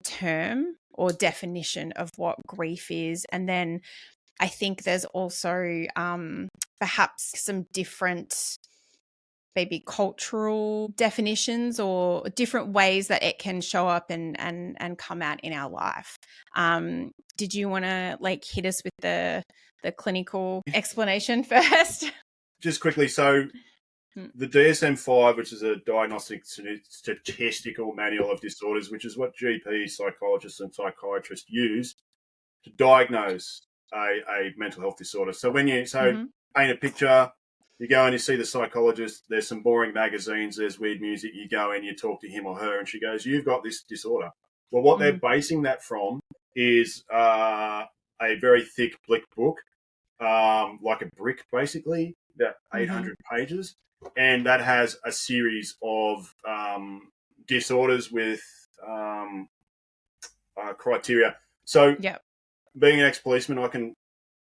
term or definition of what grief is. And then I think there's also perhaps some different, maybe cultural definitions or different ways that it can show up and come out in our life. Did you want to, like, hit us with the clinical explanation first? Just quickly, so The DSM-5, which is a diagnostic statistical manual of disorders, which is what GPs, psychologists, and psychiatrists use to diagnose a mental health disorder. So when you paint a picture, you go and you see the psychologist, there's some boring magazines, there's weird music, you go and you talk to him or her and she goes, you've got this disorder. Well, what they're basing that from is a very thick blick book, like a brick basically, about 800 pages. And that has a series of disorders with criteria. So being an ex-policeman, I can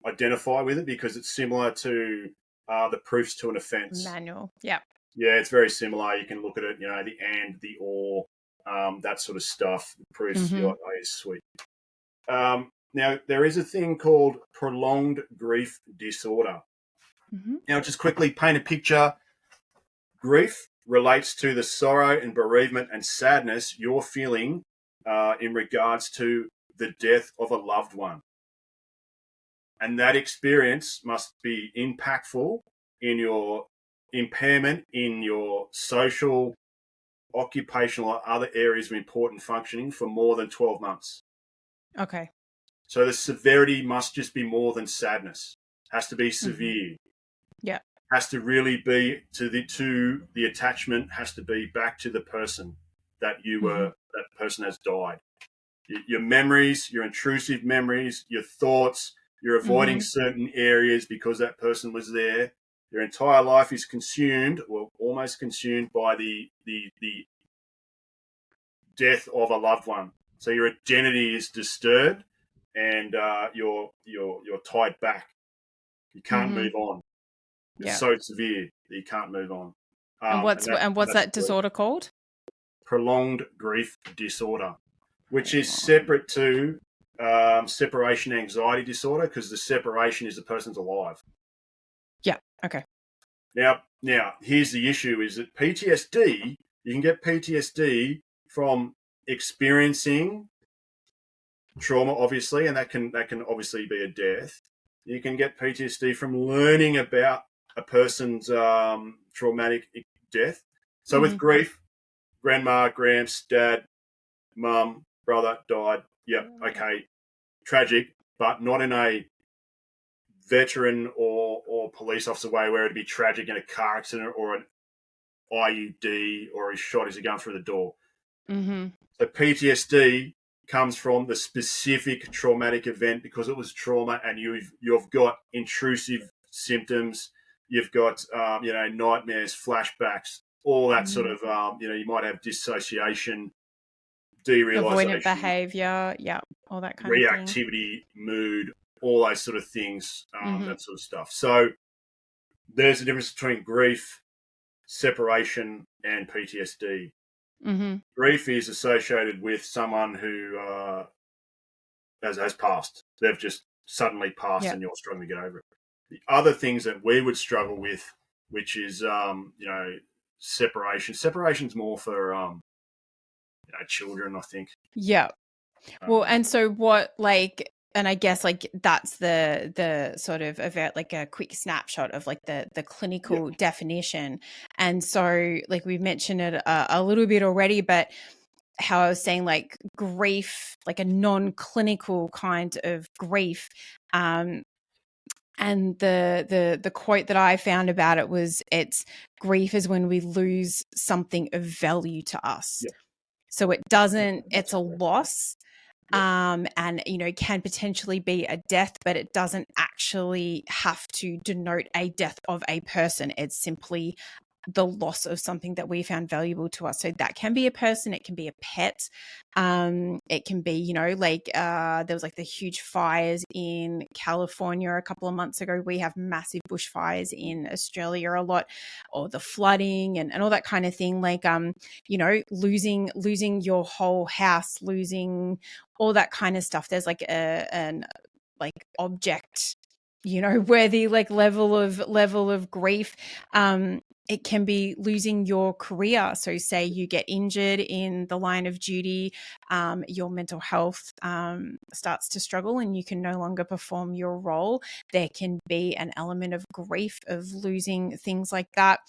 identify with it because it's similar to the proofs to an offence manual. Yeah, it's very similar. You can look at it, the and, the or, that sort of stuff. The proofs, you're like, oh, it's sweet. Now, there is a thing called prolonged grief disorder. Now, just quickly paint a picture. Grief relates to the sorrow and bereavement and sadness you're feeling in regards to the death of a loved one. And that experience must be impactful in your impairment, in your social, occupational, or other areas of important functioning for more than 12 months. Okay. So the severity must just be more than sadness. Has to be severe. Yeah. Has to really be to the attachment has to be back to the person that you were, that person has died. Your memories, your intrusive memories, your thoughts, you're avoiding certain areas because that person was there. Your entire life is consumed, or almost consumed, by the death of a loved one. So your identity is disturbed, and you're tied back. You can't move on. It's so severe that you can't move on. And what's that disorder called? Prolonged grief disorder, which is separate to separation anxiety disorder, because the separation is the person's alive. Yeah. Okay. Now, here's the issue: is that PTSD, you can get PTSD from experiencing trauma, obviously, and that can obviously be a death. You can get PTSD from learning about a person's traumatic death. So with grief, grandma, gramps, dad, mum, brother died. Yep, okay, tragic, but not in a veteran or police officer way where it'd be tragic in a car accident or an IUD or he's shot as he going through the door. So PTSD comes from the specific traumatic event because it was trauma, and you've got intrusive symptoms, you've got nightmares, flashbacks, all that sort of you might have dissociation, derealization, avoidant behavior, all that kind of thing, reactivity, mood, all those sort of things, that sort of stuff. So there's a difference between grief, separation, and PTSD. Grief is associated with someone who has passed. They've just suddenly passed, and you're struggling to get over it. The other things that we would struggle with, which is separation. Separation's more for children, I think. Yeah. Well, and so what, like, and I guess like that's the sort of event, like a quick snapshot of like the clinical definition. And so like we've mentioned it a little bit already, but how I was saying like grief, like a non-clinical kind of grief. And the quote that I found about it was, it's grief is when we lose something of value to us. So it doesn't, it's a loss. And, can potentially be a death, but it doesn't actually have to denote a death of a person. It's simply the loss of something that we found valuable to us. So that can be a person, it can be a pet. It can be, there was like the huge fires in California a couple of months ago. We have massive bushfires in Australia a lot, or the flooding and all that kind of thing. Like, losing your whole house, losing all that kind of stuff. There's like an object, worthy like level of grief. It can be losing your career. So say you get injured in the line of duty, your mental health starts to struggle and you can no longer perform your role. There can be an element of grief of losing things like that.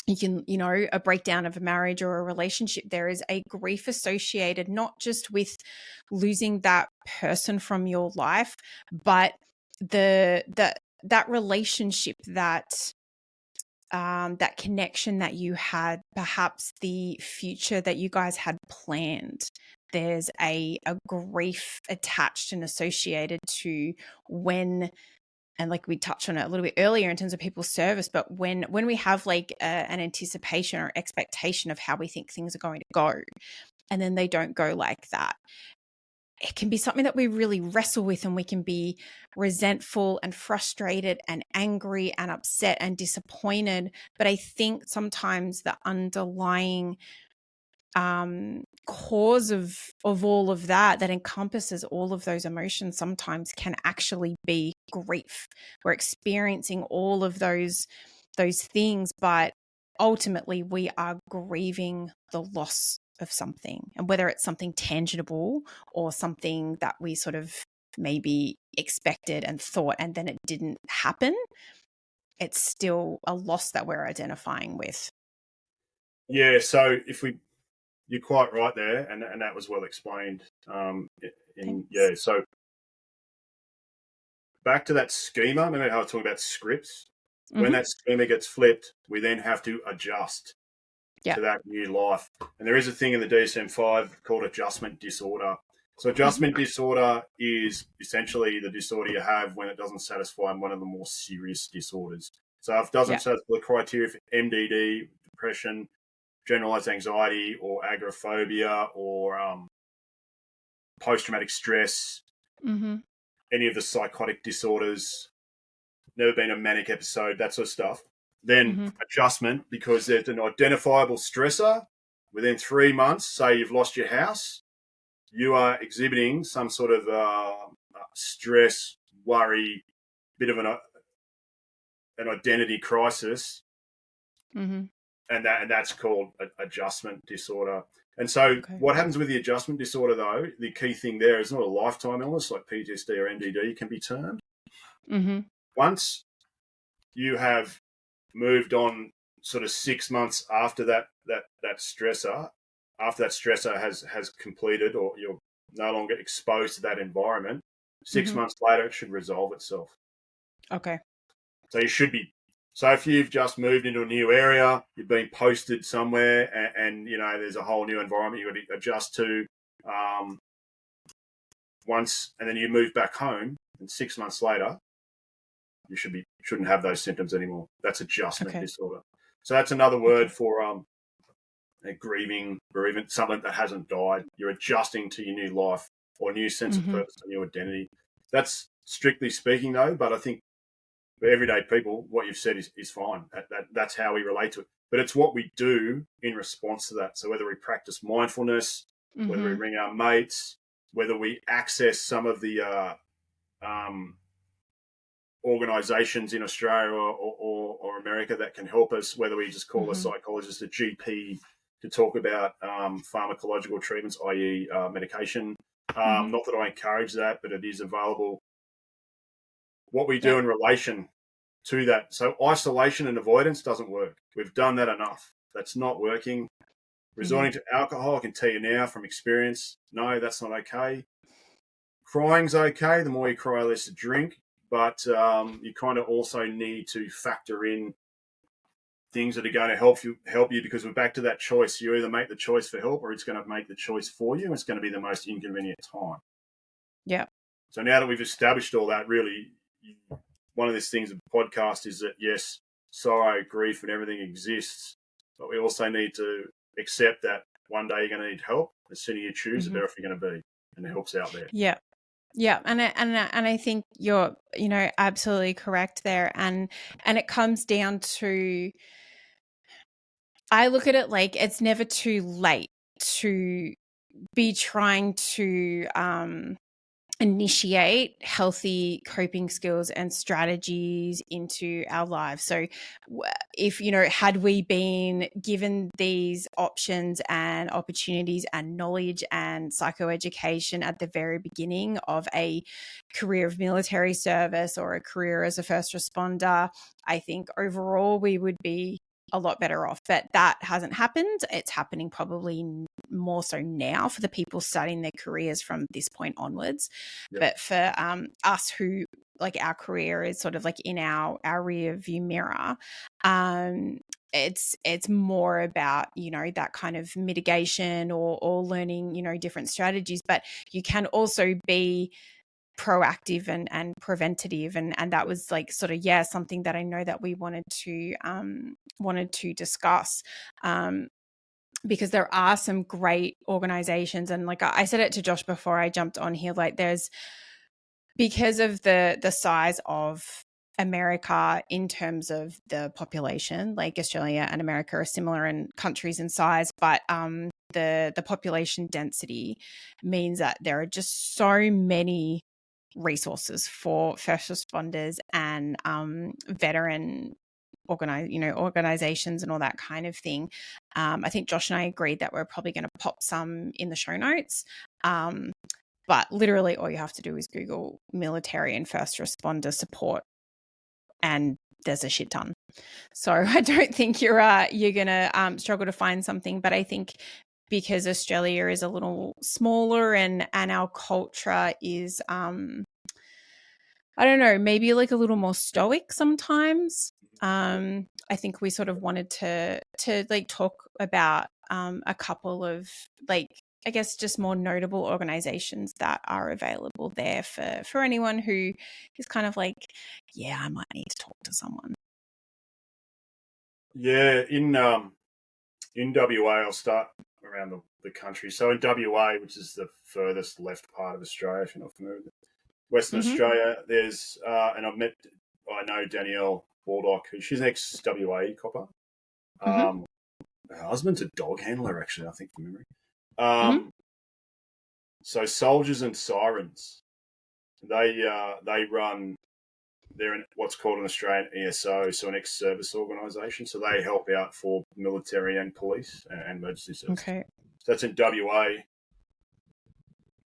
you can, you know, a breakdown of a marriage or a relationship, there is a grief associated not just with losing that person from your life, but that relationship, that connection that you had, perhaps the future that you guys had planned. There's a grief attached and associated to when, and like we touched on it a little bit earlier in terms of people's service, but when we have like an anticipation or expectation of how we think things are going to go, and then they don't go like that, it can be something that we really wrestle with, and we can be resentful and frustrated and angry and upset and disappointed. But I think sometimes the underlying cause of all of that encompasses all of those emotions sometimes can actually be grief. We're experiencing all of those things, but ultimately we are grieving the loss of something, and whether it's something tangible or something that we sort of maybe expected and thought and then it didn't happen, it's still a loss that we're identifying with. Yeah, so you're quite right there, and that was well explained. Yeah, so back to that schema. Remember how I was talking about scripts? Mm-hmm. When that schema gets flipped, we then have to adjust to that new life. And there is a thing in the DSM-5 called adjustment disorder. So adjustment disorder is essentially the disorder you have when it doesn't satisfy one of the more serious disorders. So if it doesn't satisfy the criteria for MDD, depression, generalized anxiety, or agoraphobia, or post-traumatic stress, any of the psychotic disorders, never been a manic episode, that sort of stuff, then adjustment, because there's an identifiable stressor. Within 3 months, say you've lost your house, you are exhibiting some sort of stress, worry, bit of an identity crisis, and that's called adjustment disorder. And so what happens with the adjustment disorder, though, the key thing there is not a lifetime illness like PTSD or MDD can be termed. Once you have moved on sort of 6 months after that stressor, after that stressor has completed, or you're no longer exposed to that environment, 6 months later it should resolve itself. Okay. So you should be. So if you've just moved into a new area, you've been posted somewhere, and you know there's a whole new environment you've got to adjust to. Once, and then you move back home, and 6 months later, you shouldn't have those symptoms anymore. That's adjustment disorder. So that's another word for grieving, or even something that hasn't died. You're adjusting to your new life or a new sense of purpose and your identity. That's strictly speaking, though. But I think for everyday people, what you've said is fine. That's how we relate to it. But it's what we do in response to that. So whether we practice mindfulness, whether we ring our mates, whether we access some of the organisations in Australia or America that can help us, whether we just call a psychologist, a GP, to talk about pharmacological treatments, i.e. medication. Not that I encourage that, but it is available. What we do in relation to that. So isolation and avoidance doesn't work. We've done that enough. That's not working. Resorting to alcohol, I can tell you now from experience, no, that's not okay. Crying's okay. The more you cry, the less you drink. But you kind of also need to factor in things that are going to help you, because we're back to that choice. You either make the choice for help, or it's going to make the choice for you. And it's going to be the most inconvenient time. Yeah. So now that we've established all that, really, one of these things of the podcast is that, yes, sorrow, grief, and everything exists, but we also need to accept that one day you're going to need help. The sooner you choose, the better off you're going to be, and the help's out there. Yeah. Yeah, and I think you're, absolutely correct there, and it comes down to, I look at it like it's never too late to be trying to initiate healthy coping skills and strategies into our lives. So if, had we been given these options and opportunities and knowledge and psychoeducation at the very beginning of a career of military service or a career as a first responder, I think overall we would be a lot better off. But that hasn't happened. It's happening probably more so now for the people starting their careers from this point onwards. Yep. But for us who, like, our career is sort of like in our rear view mirror, it's more about, you know, that kind of mitigation or learning, you know, different strategies. But you can also be proactive and preventative, and that was like sort of something that I know that we wanted to discuss, because there are some great organizations, and like I said it to Josh before I jumped on here, like there's, because of the size of America in terms of the population, like Australia and America are similar in countries in size, but the population density means that there are just so many resources for first responders and veteran organizations and all that kind of thing. I think Josh and I agreed that we're probably going to pop some in the show notes. But literally all you have to do is Google military and first responder support, and there's a shit ton. So I don't think you're going to struggle to find something. But I think because Australia is a little smaller and our culture is, I don't know, maybe like a little more stoic sometimes. I think we sort of wanted to like talk about a couple of, like, I guess just more notable organizations that are available there for anyone who is kind of like, yeah, I might need to talk to someone. Yeah, in WA, I'll start around the country. So in WA, which is the furthest left part of Australia, if you're not familiar with it, Western Australia, there's and I know Danielle Baldock, she's an ex-WA copper. Her husband's a dog handler, actually, I think, from memory. So Soldiers and Sirens, they run. They're in what's called an Australian ESO, so an ex-service organisation. So they help out for military and police and emergency services. Okay. So that's in WA.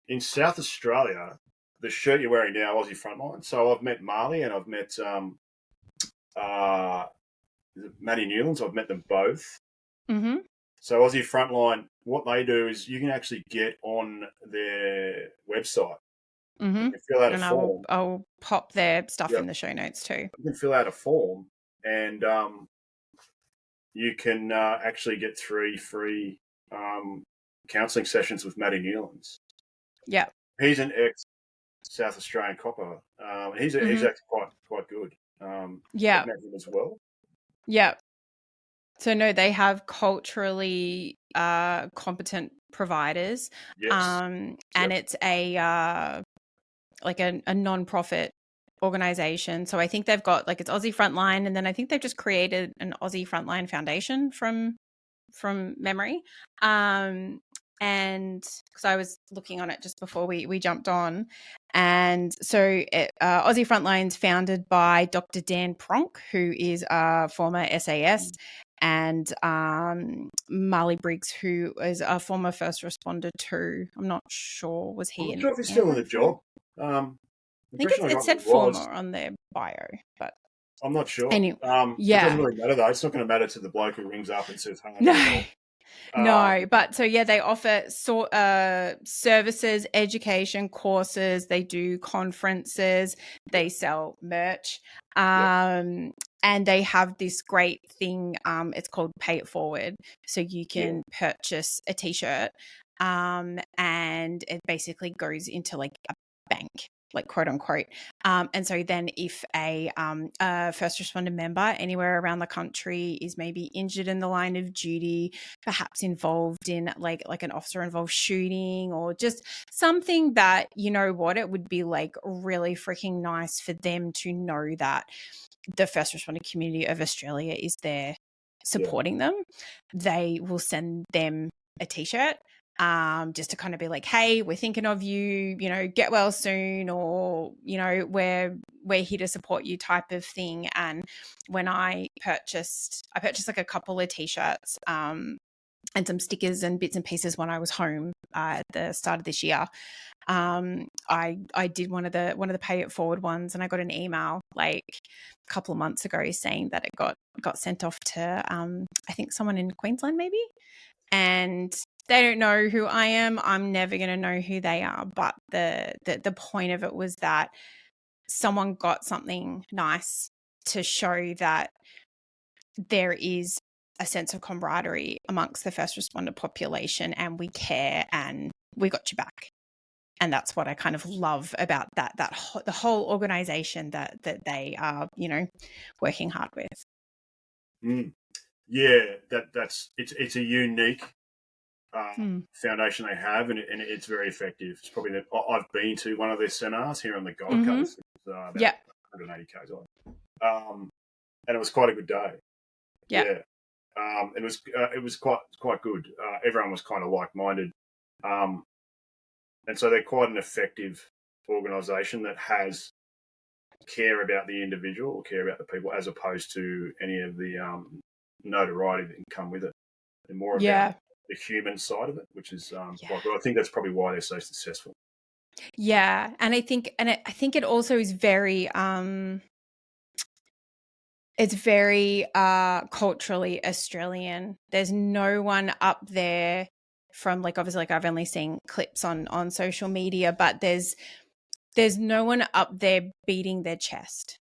In South Australia, the shirt you're wearing now, Aussie Frontline. So I've met Marley and I've met Maddie Newlands. I've met them both. So Aussie Frontline, what they do is you can actually get on their website. You can fill out a form. I'll pop their stuff in the show notes too. You can fill out a form, and you can actually get 3 free counselling sessions with Matty Newlands. Yeah, he's an ex-South Australian copper. He's actually quite good. I've met him as well. Yeah. So no, they have culturally competent providers. Yes. And it's a like a non-profit organization. So I think they've got, like, it's Aussie Frontline, and then I think they've just created an Aussie Frontline Foundation from memory. And because I was looking on it just before we jumped on, and so Aussie Frontline's founded by Dr. Dan Pronk, who is a former SAS, and Marley Briggs, who is a former first responder too. I'm not sure, was he? I'm not sure if he's still in the job. I think it said former on their bio, but I'm not sure. Anyway, It doesn't really matter though. It's not going to matter to the bloke who rings up and says, "Hey, no, but so they offer services, education courses. They do conferences. They sell merch, and they have this great thing. It's called Pay It Forward, so you can purchase a T-shirt, and it basically goes into like a bank, like quote unquote. And so then if a first responder member anywhere around the country is maybe injured in the line of duty, perhaps involved in like an officer involved shooting, or just something that, you know what, it would be like really freaking nice for them to know that the first responder community of Australia is there supporting them. They will send them a T-shirt. Just to kind of be like, hey, we're thinking of you, you know, get well soon, or, you know, we're here to support you type of thing. And when I purchased like a couple of T-shirts and some stickers and bits and pieces when I was home at the start of this year. I did one of the pay it forward ones, and I got an email like a couple of months ago saying that it got sent off to I think someone in Queensland maybe, and they don't know who I am. I'm never going to know who they are. But the point of it was that someone got something nice to show that there is a sense of camaraderie amongst the first responder population, and we care, and we got you back. And that's what I kind of love about the whole organization that they are, working hard with. Yeah, it's a unique foundation they have, and it's very effective. It's probably that I've been to one of their seminars here on the Gold Coast. It was about 180 k's on, and it was quite a good day. Yeah. It was quite good. Everyone was kind of like minded, and so they're quite an effective organisation that has care about the individual or care about the people, as opposed to any of the notoriety that can come with it. They're more about the human side of it, which is quite good. I think that's probably why they're so successful. Yeah, and I think it also is very it's very culturally Australian. There's no one up there from, like, obviously, like, I've only seen clips on social media, but there's no one up there beating their chest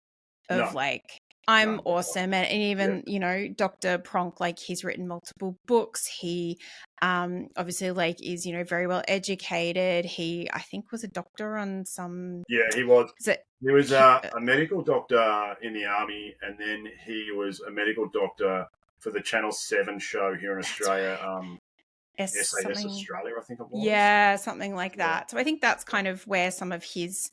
of like, I'm awesome. And even, Dr. Pronk, like, he's written multiple books. He obviously, like, is, very well educated. He, I think, was a doctor on some... Yeah, he was. He was a medical doctor in the Army, and then he was a medical doctor for the Channel 7 show here in Australia, SAS Australia, I think it was. Yeah, something like that. So I think that's kind of where some of his...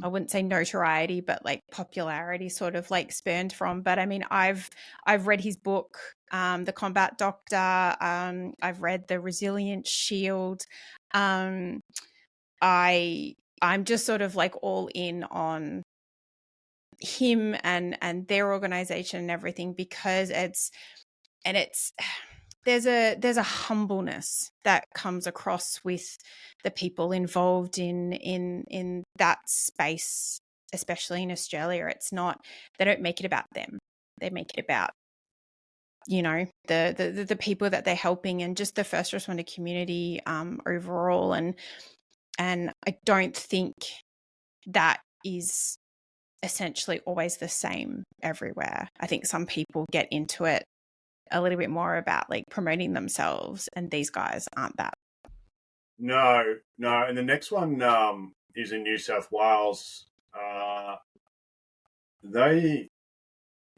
I wouldn't say notoriety, but like popularity sort of like spurned from. But I mean, I've read his book, The Combat Doctor. I've read The Resilient Shield. I'm just sort of like all in on him and their organization and everything, because there's a humbleness that comes across with the people involved in that space, especially in Australia. It's not, they don't make it about them. They make it about, the people that they're helping, and just the first responder community overall. And I don't think that is essentially always the same everywhere. I think some people get into it a little bit more about like promoting themselves, and these guys aren't that. No. And the next one is in New South Wales. They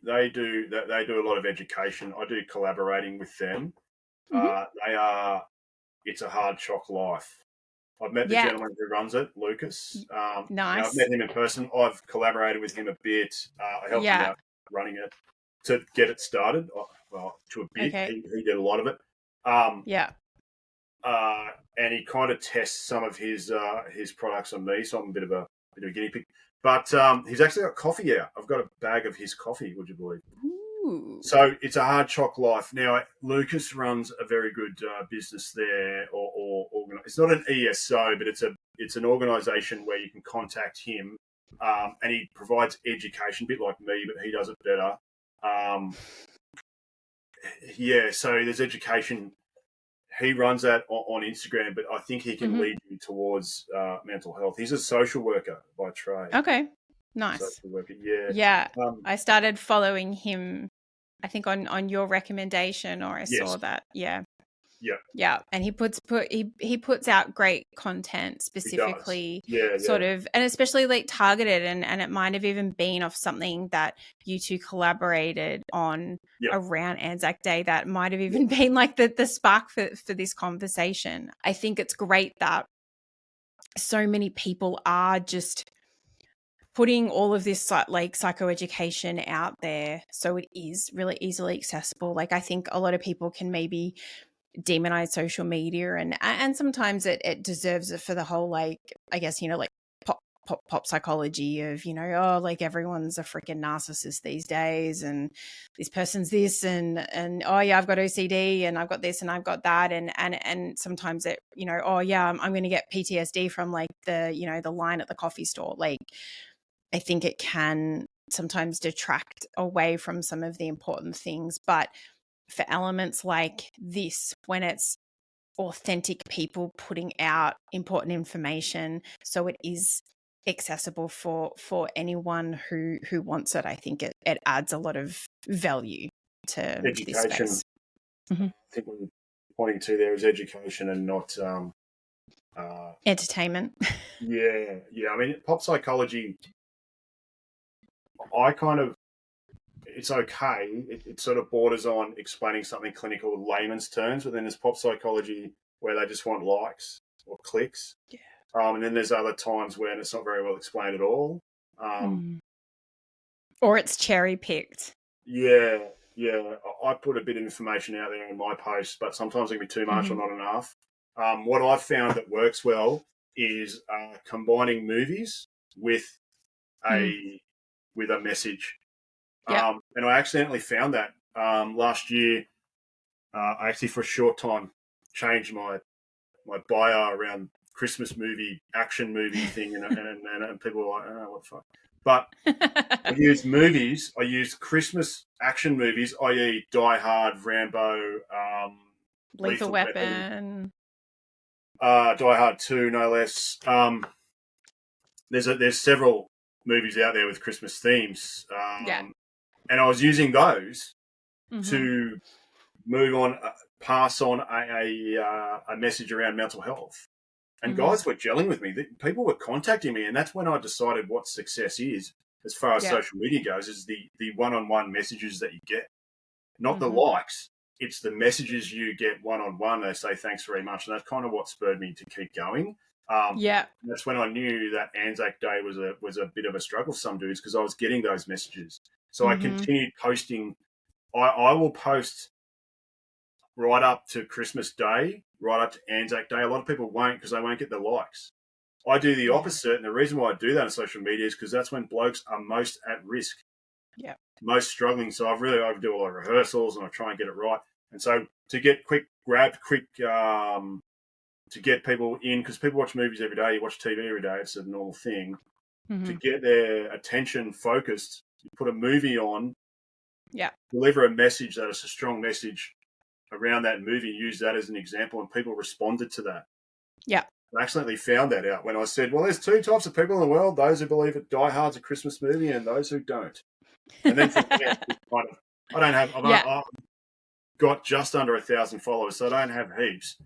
do a lot of education. I do collaborating with them. It's a hard shock life. I've met the gentleman who runs it, Lucas. Nice. I've met him in person. I've collaborated with him a bit. I helped him out running it to get it started. Well, to a bit. Okay. He did a lot of it. And he kind of tests some of his products on me, so I'm a bit of a guinea pig. But he's actually got coffee out. I've got a bag of his coffee, would you believe? Ooh. So it's a hard shock life. Now, Lucas runs a very good business there, or it's not an ESO, but it's an organisation where you can contact him, and he provides education, a bit like me, but he does it better. So there's education. He runs that on Instagram, but I think he can lead you towards mental health. He's a social worker by trade. Okay, nice. Social worker, I started following him, I think on your recommendation, or I saw that. Yeah, and he puts out great content specifically, sort of, and especially like targeted, and it might have even been off something that you two collaborated on around Anzac Day. That might have even been like the spark for this conversation. I think it's great that so many people are just putting all of this like psychoeducation out there, so it is really easily accessible. Like, I think a lot of people can maybe demonize social media, and sometimes it deserves it for the whole, like, I guess, like pop psychology of, oh, like everyone's a freaking narcissist these days, and this person's this, and oh yeah, I've got OCD and I've got this and I've got that, and sometimes it, oh yeah, I'm going to get PTSD from like the the line at the coffee store. Like, I think it can sometimes detract away from some of the important things, but for elements like this, when it's authentic people putting out important information so it is accessible for anyone who wants it, I think it adds a lot of value to this Education. space. I think what you're pointing to there is education and not Entertainment. Yeah. I mean, pop psychology, it's okay. It sort of borders on explaining something clinical in layman's terms, but then there's pop psychology where they just want likes or clicks. Yeah. And then there's other times when it's not very well explained at all. Or it's cherry picked. Yeah. I put a bit of information out there in my posts, but sometimes it can be too much or not enough. What I've found that works well is combining movies with a message. Yep. And I accidentally found that last year. I actually, for a short time, changed my bio around Christmas movie, action movie thing, and people were like, "Oh, what the fuck?" But I used movies. I used Christmas action movies, i.e., Die Hard, Rambo, Lethal Weapon, Die Hard 2, no less. There's several movies out there with Christmas themes. And I was using those to move on, pass on a message around mental health. And guys were gelling with me. People were contacting me, and that's when I decided what success is as far as social media goes, is the one-on-one messages that you get. Not the likes. It's the messages you get one-on-one. They say, thanks very much. And that's kind of what spurred me to keep going. That's when I knew that Anzac Day was a bit of a struggle for some dudes, because I was getting those messages. So I continued posting. I will post right up to Christmas Day, right up to Anzac Day. A lot of people won't, because they won't get the likes. I do the opposite, and the reason why I do that on social media is because that's when blokes are most at risk, most struggling. So I do a lot of rehearsals, and I try and get it right. And so to get to get people in, because people watch movies every day, you watch TV every day, it's a normal thing. To get their attention focused, you put a movie on, deliver a message that is a strong message around that movie, use that as an example, and people responded to that. I accidentally found that out when I said, well, there's two types of people in the world, those who believe that Die Hard's a Christmas movie and those who don't. And then from there, I've got just under 1,000 followers, so I don't have heaps.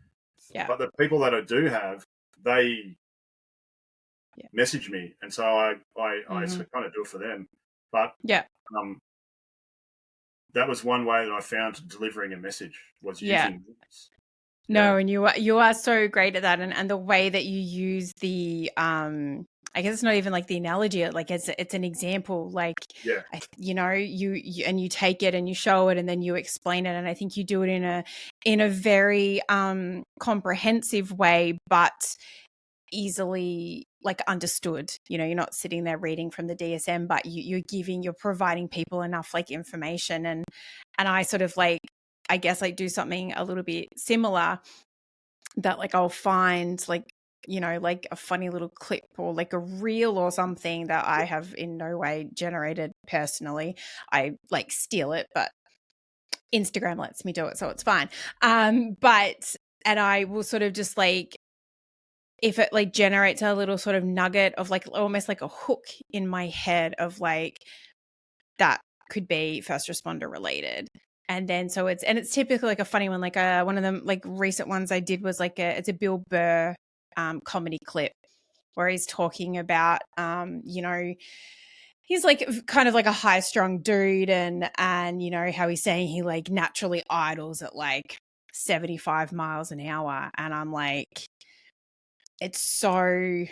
But the people that I do have, they message me, and so I kind of do it for them. But that was one way that I found delivering a message, was using this. No, and you are so great at that, and the way that you use the I guess it's not even like the analogy, like it's an example, like you take it and you show it and then you explain it, and I think you do it in a very comprehensive way, but easily like understood. You're not sitting there reading from the DSM, but you're providing people enough like information, and I sort of like, I guess, like do something a little bit similar, that like I'll find like, like a funny little clip or like a reel or something that I have in no way generated personally. I like steal it, but Instagram lets me do it, so it's fine. And I will sort of just like, if it like generates a little sort of nugget of like almost like a hook in my head of like, that could be first responder related. And then so it's typically like a funny one, like one of them like recent ones I did was like it's a Bill Burr comedy clip where he's talking about he's like kind of like a high strung dude, and how he's saying he like naturally idles at like 75 miles an hour, and I'm like, it's so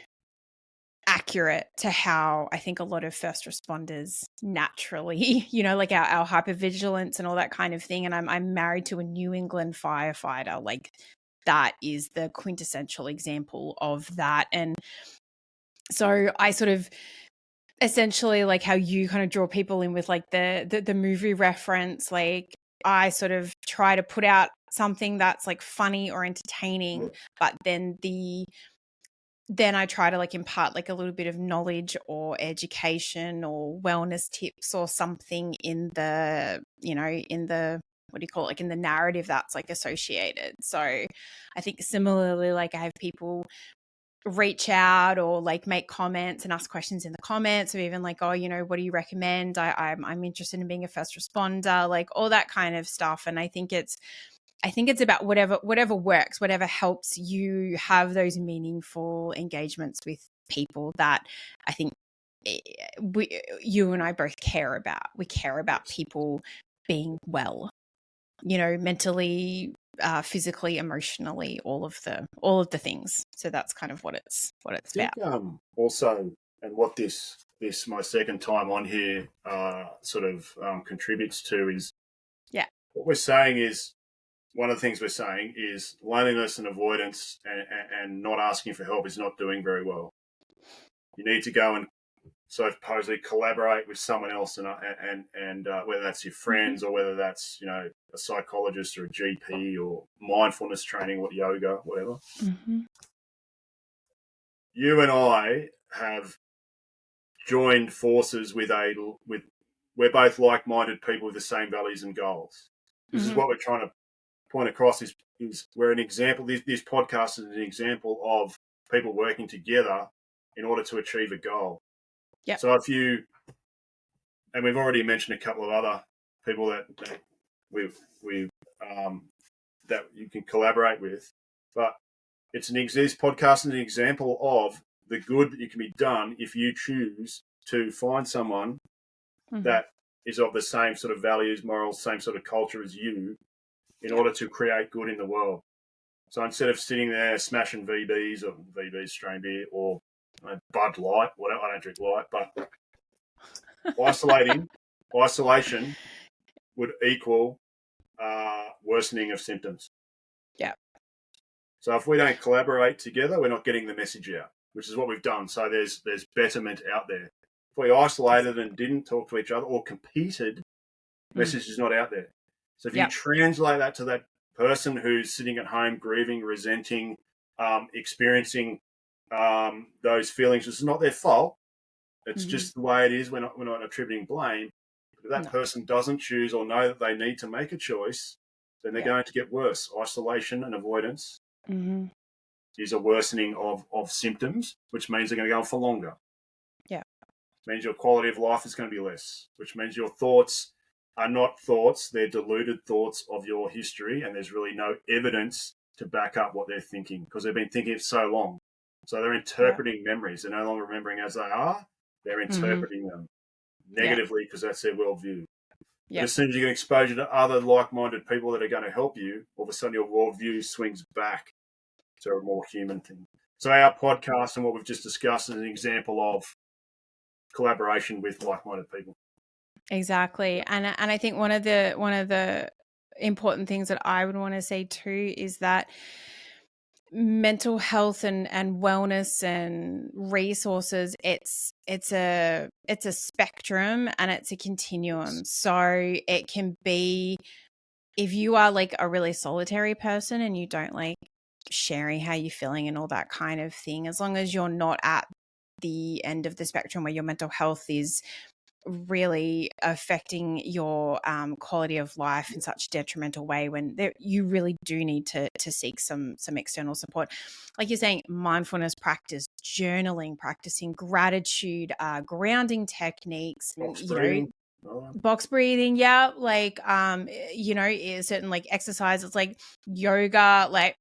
accurate to how I think a lot of first responders naturally, like our hypervigilance and all that kind of thing. And I'm married to a New England firefighter. Like, that is the quintessential example of that. And So I sort of essentially, like how you kind of draw people in with like the movie reference, like I sort of try to put out something that's like funny or entertaining, but then I try to like impart like a little bit of knowledge or education or wellness tips or something in the, in the, what do you call it, like in the narrative that's like associated. So I think similarly, like I have people reach out or like make comments and ask questions in the comments, or even like, oh, what do you recommend? I'm interested in being a first responder, like all that kind of stuff. And I think it's about whatever works, whatever helps you have those meaningful engagements with people that I think you and I both care about. We care about people being well, mentally, physically, emotionally, all of the things. So that's kind of what it's I about. think also, and what this my second time on here sort of contributes to is, what we're saying is, one of the things we're saying is loneliness and avoidance and not asking for help is not doing very well. You need to go and supposedly collaborate with someone else, and whether that's your friends or whether that's a psychologist or a GP or mindfulness training or yoga, whatever. Mm-hmm. You and I have joined forces with we're both like-minded people with the same values and goals. This is what we're trying to point across is we're an example. This podcast is an example of people working together in order to achieve a goal. Yep. So and we've already mentioned a couple of other people that we've that you can collaborate with, but this podcast is an example of the good that can be done if you choose to find someone that is of the same sort of values, morals, same sort of culture as you, in order to create good in the world. So instead of sitting there smashing VBs or VBs strain beer or Bud Light, whatever, I don't drink light, but isolation would equal worsening of symptoms. Yeah. So if we don't collaborate together, we're not getting the message out, which is what we've done. So there's betterment out there. If we isolated and didn't talk to each other or competed, message is not out there. So if you translate that to that person who's sitting at home grieving, resenting, experiencing those feelings, it's not their fault. It's just the way it is. We're not attributing blame. If that person doesn't choose or know that they need to make a choice, then they're going to get worse. Isolation and avoidance is a worsening of symptoms, which means they're going to go on for longer. Yeah. It means your quality of life is going to be less, which means your thoughts are not thoughts. They're deluded thoughts of your history, and there's really no evidence to back up what they're thinking because they've been thinking it so long. So they're interpreting memories. They're no longer remembering as they are. They're interpreting them negatively because that's their worldview. But as soon as you get exposure to other like-minded people that are going to help you, all of a sudden your worldview swings back to a more human thing. So our podcast and what we've just discussed is an example of collaboration with like-minded people. Exactly. And I think one of the important things that I would want to say too is that mental health and wellness and resources, it's a spectrum and it's a continuum. So it can be, if you are like a really solitary person and you don't like sharing how you're feeling and all that kind of thing, as long as you're not at the end of the spectrum where your mental health is really affecting your quality of life in such a detrimental way, when you really do need to seek some external support. Like you're saying, mindfulness practice, journaling, practicing gratitude, grounding techniques, box breathing, like certain like exercises like yoga, like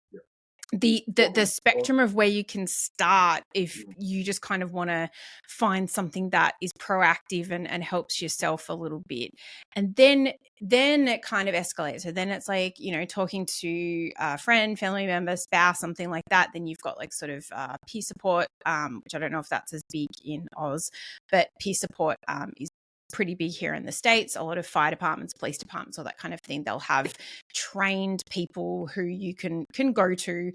the spectrum of where you can start if you just kind of want to find something that is proactive and helps yourself a little bit. And then it kind of escalates. So then it's like, talking to a friend, family member, spouse, something like that. Then you've got like sort of peer support, which I don't know if that's as big in Oz, but peer support is pretty big here in the States. A lot of fire departments, police departments, all that kind of thing, they'll have trained people who you can go to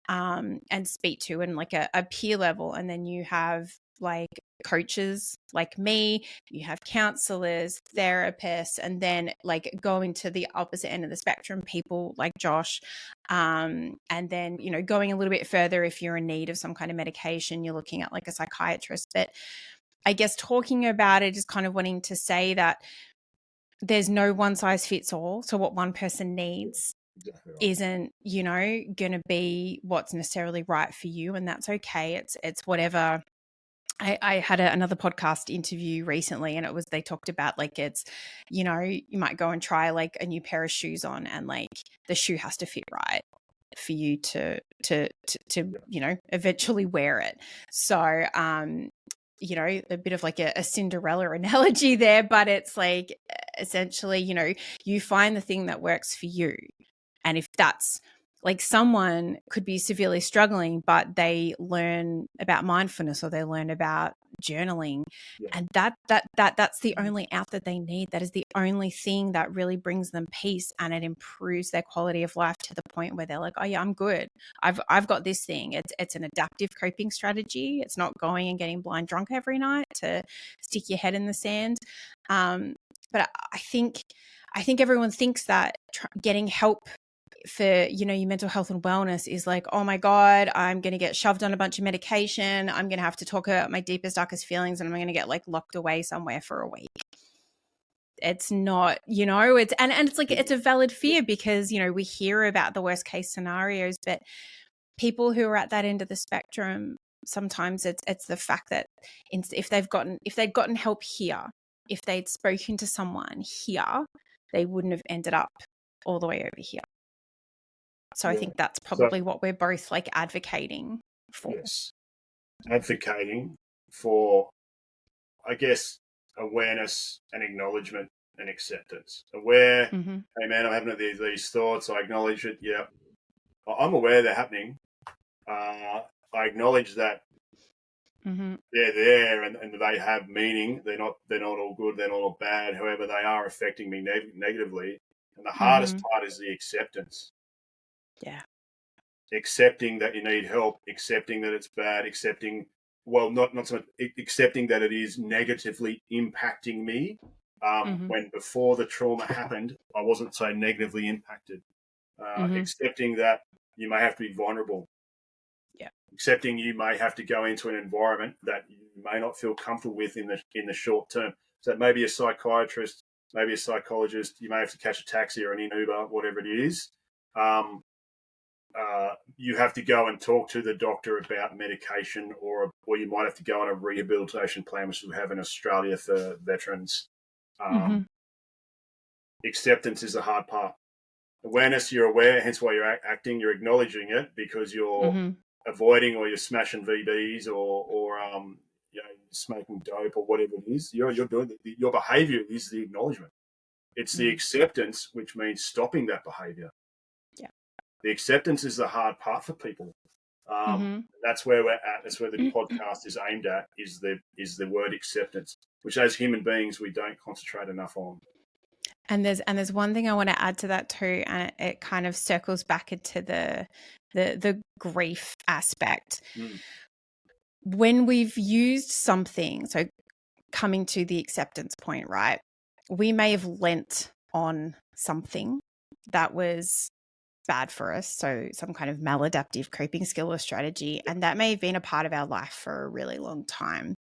and speak to, and like a peer level. And then you have like coaches like me, you have counselors, therapists, and then like going to the opposite end of the spectrum, people like Josh. And then, you know, going a little bit further, if you're in need of some kind of medication, you're looking at like a psychiatrist. But I guess talking about it is kind of wanting to say that there's no one size fits all. So what one person needs Exactly right. isn't, you know, going to be what's necessarily right for you. And that's okay. It's whatever. I had another podcast interview recently, and they talked about like, it's, you know, you might go and try like a new pair of shoes on, and like the shoe has to fit right for you to you know, eventually wear it. So you know, a bit of like a Cinderella analogy there, but it's like essentially, you know, you find the thing that works for you. And if that's like, someone could be severely struggling, but they learn about mindfulness or they learn about journaling, and that's the only out that they need. That is the only thing that really brings them peace, and it improves their quality of life to the point where they're like, oh yeah, I'm good. I've got this thing. It's an adaptive coping strategy. It's not going and getting blind drunk every night to stick your head in the sand. But I think everyone thinks that getting help for, you know, your mental health and wellness is like, oh my God, I'm going to get shoved on a bunch of medication. I'm going to have to talk about my deepest, darkest feelings, and I'm going to get like locked away somewhere for a week. It's not, you know, and it's like, it's a valid fear, because, you know, we hear about the worst case scenarios, but people who are at that end of the spectrum, sometimes it's the fact that if they'd gotten help here, if they'd spoken to someone here, they wouldn't have ended up all the way over here. So I think that's probably what we're both like advocating for. Yes. Advocating for, I guess, awareness and acknowledgement and acceptance. Aware, hey man, I'm having these thoughts. I acknowledge it. Yeah. I'm aware they're happening. I acknowledge that they're there and they have meaning. They're not all good. They're not all bad. However, they are affecting me negatively. And the hardest part is the acceptance. Yeah. Accepting that you need help, accepting that it's bad, accepting, well, not so much, accepting that it is negatively impacting me. When before the trauma happened, I wasn't so negatively impacted. Accepting that you may have to be vulnerable. Yeah. Accepting you may have to go into an environment that you may not feel comfortable with in the short term. So maybe a psychiatrist, maybe a psychologist, you may have to catch a taxi or an Uber, whatever it is. You have to go and talk to the doctor about medication, or you might have to go on a rehabilitation plan, which we have in Australia for veterans. Acceptance is the hard part. Awareness, you're aware, hence why you're acting. You're acknowledging it because you're avoiding, or you're smashing VBs, or you know, smoking dope or whatever it is. You're doing your behaviour is the acknowledgement. It's the acceptance, which means stopping that behaviour. The acceptance is the hard part for people. That's where we're at. That's where the podcast is aimed at. Is the word acceptance, which as human beings we don't concentrate enough on. And there's one thing I want to add to that too, and it kind of circles back into the grief aspect. When we've used something, so coming to the acceptance point, right? We may have lent on something that was bad for us, so some kind of maladaptive coping skill or strategy, and that may have been a part of our life for a really long time.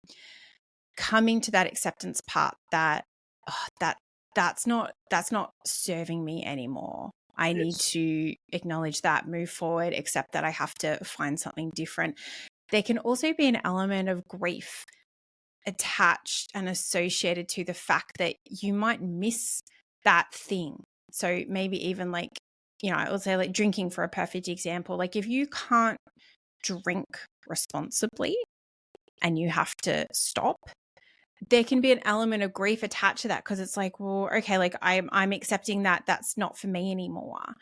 Coming to that acceptance part, that's not serving me anymore. I need to acknowledge that, move forward, accept that I have to find something different. There can also be an element of grief attached and associated to the fact that you might miss that thing. So maybe even like, you know, I would say like drinking for a perfect example. Like if you can't drink responsibly and you have to stop, there can be an element of grief attached to that, because it's like, well, okay, like I'm accepting that that's not for me anymore.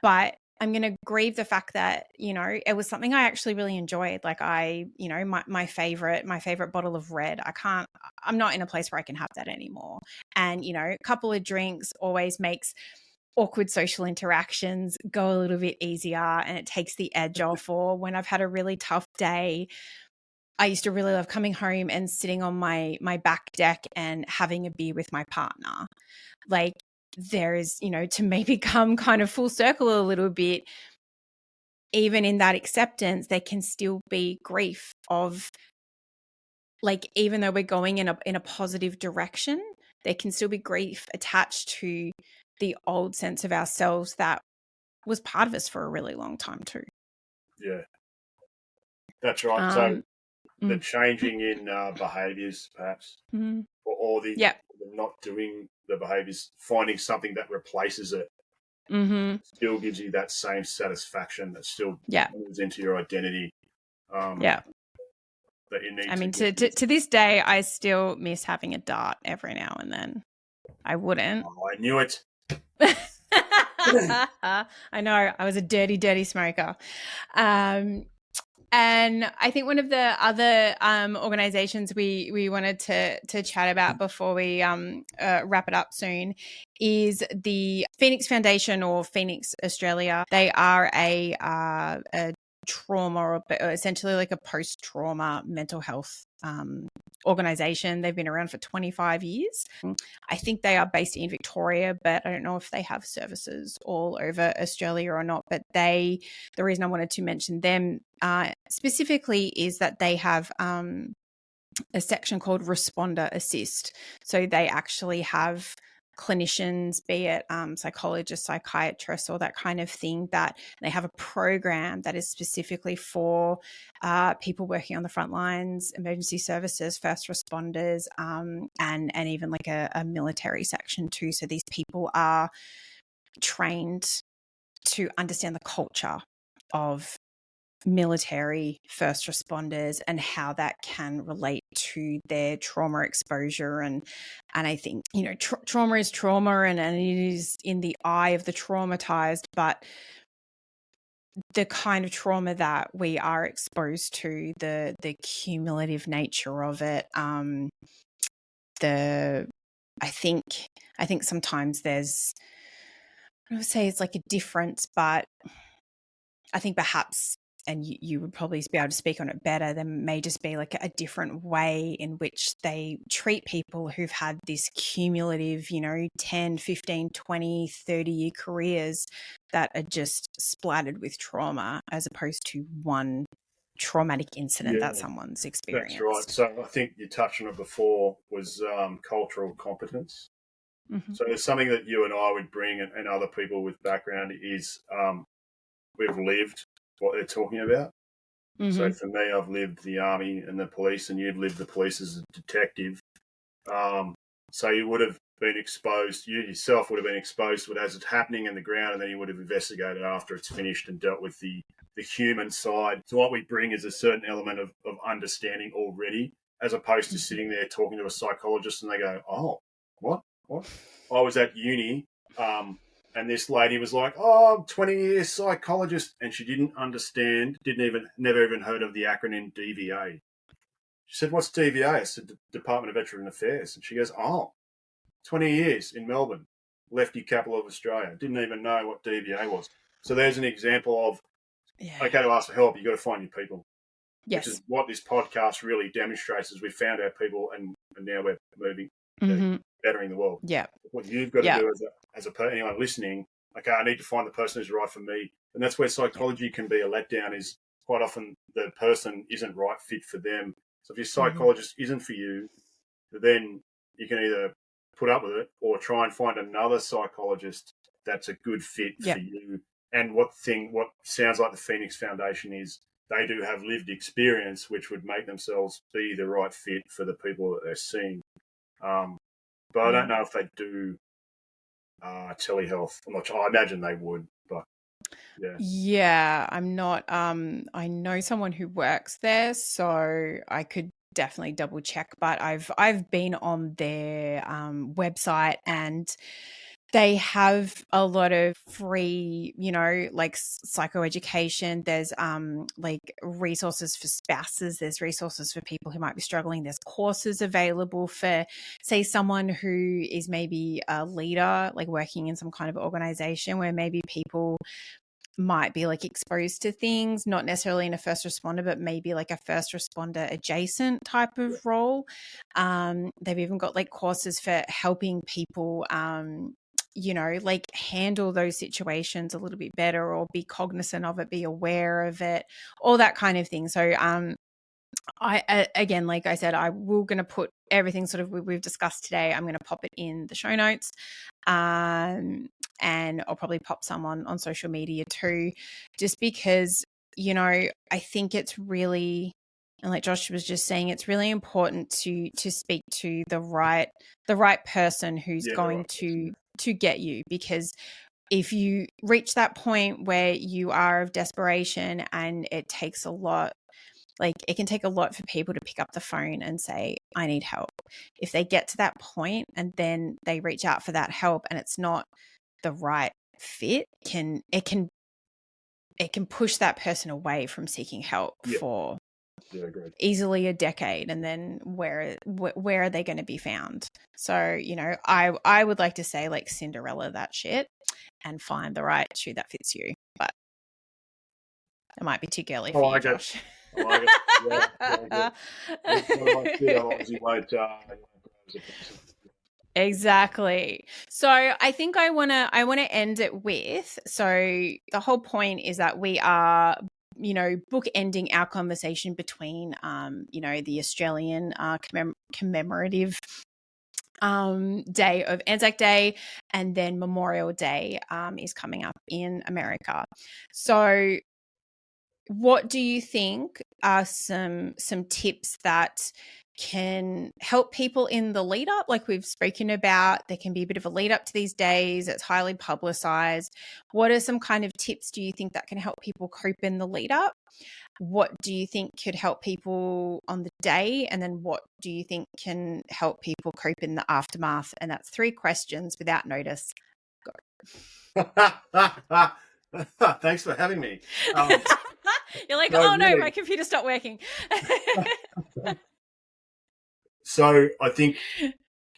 But I'm going to grieve the fact that, you know, it was something I actually really enjoyed. Like you know, my favorite bottle of red, I'm not in a place where I can have that anymore. And, you know, a couple of drinks always makes awkward social interactions go a little bit easier, and it takes the edge off. Or when I've had a really tough day, I used to really love coming home and sitting on my back deck and having a beer with my partner. Like, there is, to maybe come kind of full circle a little bit, even in that acceptance, there can still be grief of, like, even though we're going in a positive direction, there can still be grief attached to the old sense of ourselves that was part of us for a really long time too. Yeah, that's right. So the Mm. changing in behaviours, perhaps, Mm. or the Yeah. not doing the behaviours, finding something that replaces it, Mm-hmm. still gives you that same satisfaction that still Yeah. moves into your identity. Yeah. That you need I mean, to to this day, I still miss having a dart every now and then. I wouldn't. Oh, I knew it. I know. I was a dirty, dirty smoker. And I think one of the other organizations we wanted to chat about before we wrap it up soon is the Phoenix Foundation, or Phoenix Australia. They are a trauma, or essentially like a post-trauma mental health organization. They've been around for 25 years. I think they are based in Victoria, but I don't know if they have services all over Australia or not. But the reason I wanted to mention them specifically is that they have a section called Responder Assist. So they actually have clinicians, be it psychologists, psychiatrists, or that kind of thing, that they have a program that is specifically for people working on the front lines, emergency services, first responders, and even like a military section too. So these people are trained to understand the culture of military first responders and how that can relate to their trauma exposure. And I think, trauma is trauma, and it is in the eye of the traumatized, but the kind of trauma that we are exposed to, the cumulative nature of it, I think sometimes there's, I would say it's like a difference, but I think perhaps, and you would probably be able to speak on it better, there may just be like a different way in which they treat people who've had this cumulative, 10, 15, 20, 30-year careers that are just splattered with trauma, as opposed to one traumatic incident that someone's That's right. experienced. So I think you touched on it before, was cultural competence. Mm-hmm. So there's something that you and I would bring, and other people with background, is we've lived what they're talking about. Mm-hmm. So for me, I've lived the army and the police, and you've lived the police as a detective. So you would have been exposed, you yourself would have been exposed to it as it's happening in the ground, and then you would have investigated after it's finished and dealt with the human side. So what we bring is a certain element of understanding already, as opposed to sitting there talking to a psychologist and they go, oh, what? I was at uni, and this lady was like, oh, I'm 20 years psychologist, and she didn't understand, never even heard of the acronym DVA. She said, what's DVA? I said, Department of Veteran Affairs. And she goes, oh, 20 years in Melbourne, lefty capital of Australia. Didn't even know what DVA was. So there's an example of, okay, to ask for help, you've got to find your people. Yes. Which is what this podcast really demonstrates, is we found our people, and now we're moving, bettering the world. Yeah. What you've got to do as anyone listening, okay, I need to find the person who's right for me. And that's where psychology can be a letdown, is quite often the person isn't right fit for them. So if your psychologist isn't for you, then you can either put up with it or try and find another psychologist that's a good fit for you. And what sounds like the Phoenix Foundation is, they do have lived experience, which would make themselves be the right fit for the people that they're seeing. But I don't know if they do telehealth. I'm not sure. I imagine they would, but yeah. Yeah, I'm not. I know someone who works there, so I could definitely double check. But I've been on their website, and they have a lot of free, like psychoeducation. There's like resources for spouses. There's resources for people who might be struggling. There's courses available for, say, someone who is maybe a leader, like working in some kind of organization where maybe people might be like exposed to things, not necessarily in a first responder, but maybe like a first responder adjacent type of role. They've even got like courses for helping people, like handle those situations a little bit better, or be cognizant of it, be aware of it, all that kind of thing. So, again, like I said, we're going to put everything sort of we've discussed today. I'm going to pop it in the show notes, and I'll probably pop some on social media too, just because I think it's really, and like Josh was just saying, it's really important to speak to the right person who's going to get you, because if you reach that point where you are of desperation, and it takes a lot. Like, it can take a lot for people to pick up the phone and say, I need help. If they get to that point and then they reach out for that help and it's not the right fit, it can push that person away from seeking help for easily a decade. And then where are they going to be found? So, I would like to say, like, Cinderella that shit and find the right shoe that fits you. But it might be too girly for you, Josh. I like it. Yeah, otherwise you won't. Exactly. So I think I wanna end it with, so the whole point is that we are, bookending our conversation between, the Australian commemorative day of Anzac Day, and then Memorial Day is coming up in America. So what do you think are some tips that can help people in the lead up? Like we've spoken about, there can be a bit of a lead up to these days. It's highly publicized. What are some kind of tips do you think that can help people cope in the lead up? What do you think could help people on the day? And then what do you think can help people cope in the aftermath? And that's 3 questions without notice. Go. Thanks for having me. You're like, oh no, my computer stopped working. So I think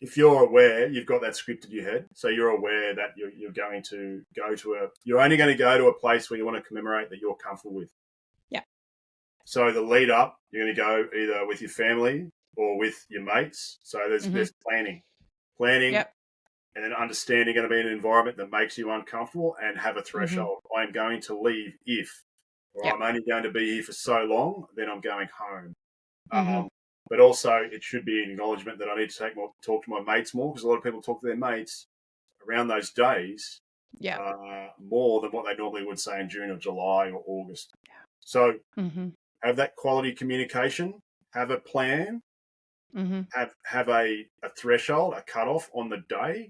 if you're aware, you've got that script in your head. So you're aware that you're going to go to you're only going to go to a place where you want to commemorate that you're comfortable with. Yeah. So the lead up, you're going to go either with your family or with your mates. So there's planning, yep. and then understanding going to be in an environment that makes you uncomfortable, and have a threshold. I'm going to leave if, or I'm only going to be here for so long, then I'm going home. But also, it should be an acknowledgement that I need to talk to my mates more, because a lot of people talk to their mates around those days more than what they normally would say in June or July or August. Yeah. So have that quality communication, have a plan, have a threshold, a cutoff on the day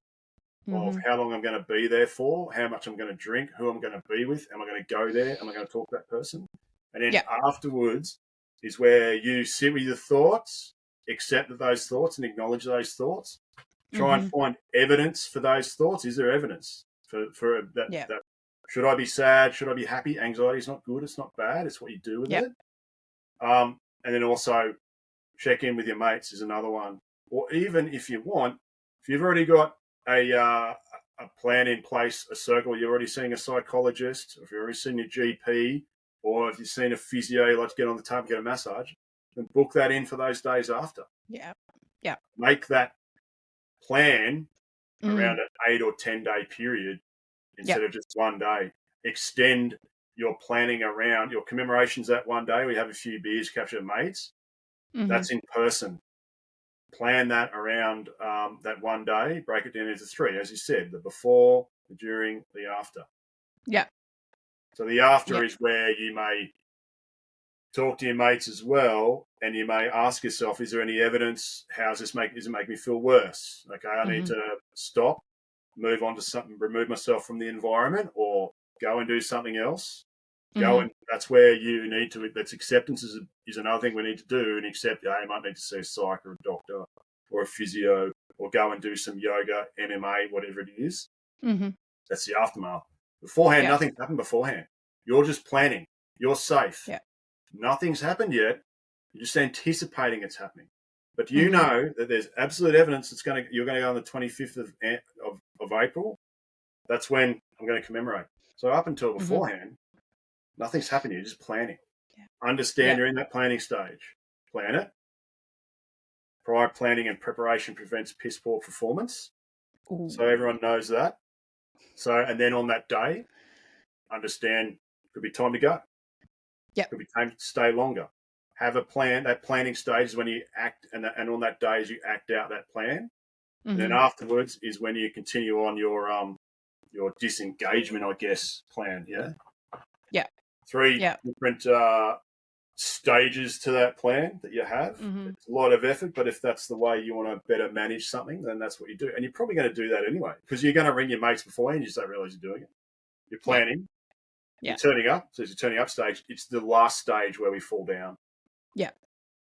of how long I'm going to be there for, how much I'm going to drink, who I'm going to be with, am I going to go there, am I going to talk to that person? And then afterwards is where you sit with your thoughts, accept those thoughts and acknowledge those thoughts. Try and find evidence for those thoughts. Is there evidence for that? Yeah. That should I be sad? Should I be happy? Anxiety is not good. It's not bad. It's what you do with it. And then also check in with your mates is another one. Or even if you want, if you've already got a plan in place, a circle, you're already seeing a psychologist, if you're already seeing your GP, or if you've seen a physio, you like to get on the tub and get a massage, then book that in for those days after. Yeah. Yeah. Make that plan around an 8 or 10 day period instead of just one day. Extend your planning around your commemorations that one day. We have a few beers, capture mates. That's in person. Plan that around that one day. Break it down into 3, as you said: the before, the during, the after. Yeah. So the after is where you may talk to your mates as well, and you may ask yourself, is there any evidence? Does it make me feel worse? Okay, I need to stop, move on to something, remove myself from the environment, or go and do something else. Go and that's where you need to. That's acceptance is another thing we need to do, and accept. I might need to see a psych or a doctor or a physio, or go and do some yoga, MMA, whatever it is. That's the aftermath. Beforehand, nothing's happened beforehand. You're just planning. You're safe. Yeah. Nothing's happened yet. You're just anticipating it's happening. But you know that there's absolute evidence you're going to go on the 25th of April. That's when I'm going to commemorate. So up until Mm-hmm. beforehand, nothing's happening. You're just planning. Yeah. Understand you're in that planning stage. Plan it. Prior planning and preparation prevents piss poor performance. Ooh. So everyone knows that. So, and then on that day, understand could be time to go. Yep. Could be time to stay longer. Have a plan. That planning stage is when you act, and on that day is you act out that plan. Mm-hmm. And then afterwards is when you continue on your disengagement, I guess, plan. Yeah. Yeah. 3 different stages to that plan that you have. Mm-hmm. It's a lot of effort, but if that's the way you want to better manage something, then that's what you do. And you're probably going to do that anyway, because you're going to ring your mates beforehand, you just don't realize you're doing it. You're planning. Yeah. You're turning up. So it's your turning up stage. It's the last stage where we fall down. Yeah.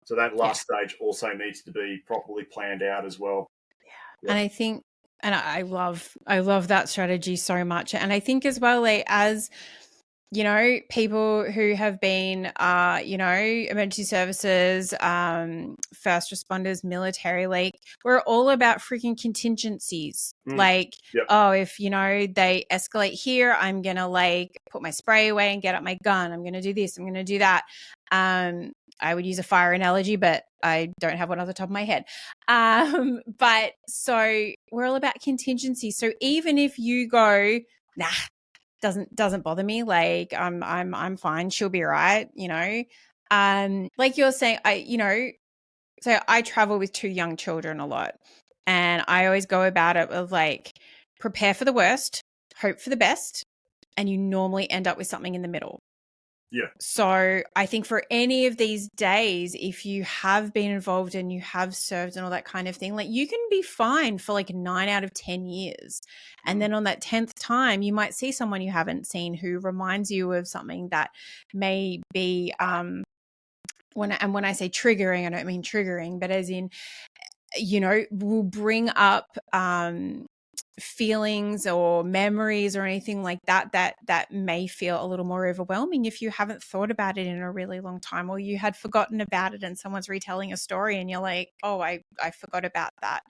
So that last stage also needs to be properly planned out as well. Yeah. And I think, and I love that strategy so much. And I think as well, like, as you know, people who have been, you know, emergency services, first responders, military, like, we're all about freaking contingencies. Like, oh, if, you know, they escalate here, I'm going to like put my spray away and get up my gun. I'm going to do this. I'm going to do that. I would use a fire analogy, but I don't have one off the top of my head. But so we're all about contingency. So even if you go, nah, doesn't bother me, like I'm fine, she'll be right, you know. Like you're saying, so I travel with 2 young children a lot, and I always go about it with like, prepare for the worst, hope for the best, and you normally end up with something in the middle. Yeah. So I think for any of these days, if you have been involved and you have served and all that kind of thing, like, you can be fine for like 9 out of 10 years. And then on that 10th time, you might see someone you haven't seen who reminds you of something that may be, when I say triggering, I don't mean triggering, but as in, you know, will bring up, feelings or memories or anything like that may feel a little more overwhelming if you haven't thought about it in a really long time, or you had forgotten about it and someone's retelling a story and you're like, oh, I forgot about that.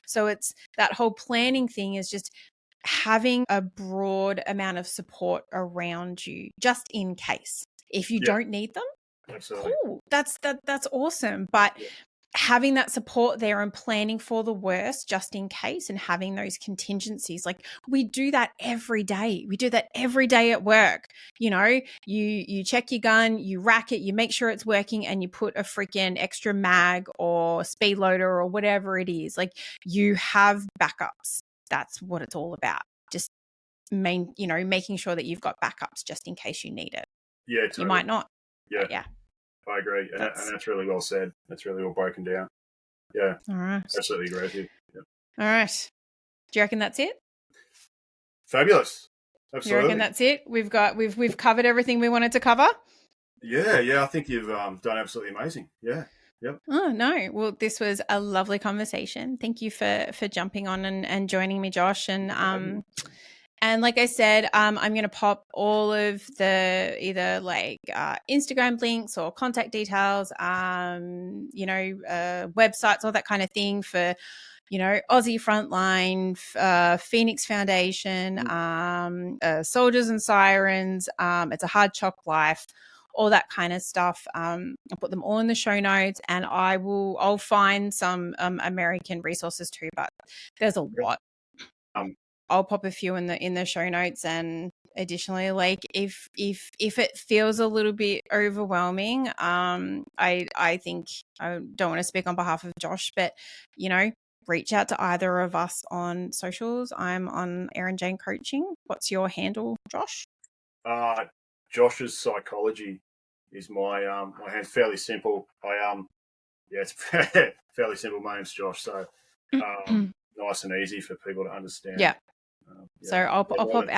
So it's that whole planning thing is just having a broad amount of support around you just in case. If you don't need them, absolutely, cool, that's awesome. But having that support there and planning for the worst just in case, and having those contingencies, like, we do that every day. We do that every day at work. You know, you check your gun, you rack it, you make sure it's working, and you put a freaking extra mag or speed loader or whatever it is. Like, you have backups. That's what it's all about. Just making sure that you've got backups just in case you need it. Yeah, totally. You might not. Yeah. I agree. And that's really well said. That's really well broken down. Yeah. All right. Absolutely agree with you. Yeah. All right. Do you reckon that's it? Fabulous. Absolutely. You reckon that's it? We've covered everything we wanted to cover? Yeah. I think you've done absolutely amazing. Yeah. Yep. Oh, no. Well, this was a lovely conversation. Thank you for jumping on and joining me, Josh. And like I said, I'm going to pop all of the either like Instagram links or contact details, websites, all that kind of thing for, you know, Aussie Frontline, Phoenix Foundation, Soldiers and Sirens, It's a Hard Chock Life, all that kind of stuff. I'll put them all in the show notes, and I'll find some American resources too, but there's a lot. I'll pop a few in the show notes. And additionally, like, if it feels a little bit overwhelming, I think, I don't want to speak on behalf of Josh, but, you know, reach out to either of us on socials. I'm on Erin Jane Coaching. What's your handle, Josh? Josh's Psychology is my hand. Fairly simple. It's fairly simple. My name's Josh, so nice and easy for people to understand. Yeah. So I'll pop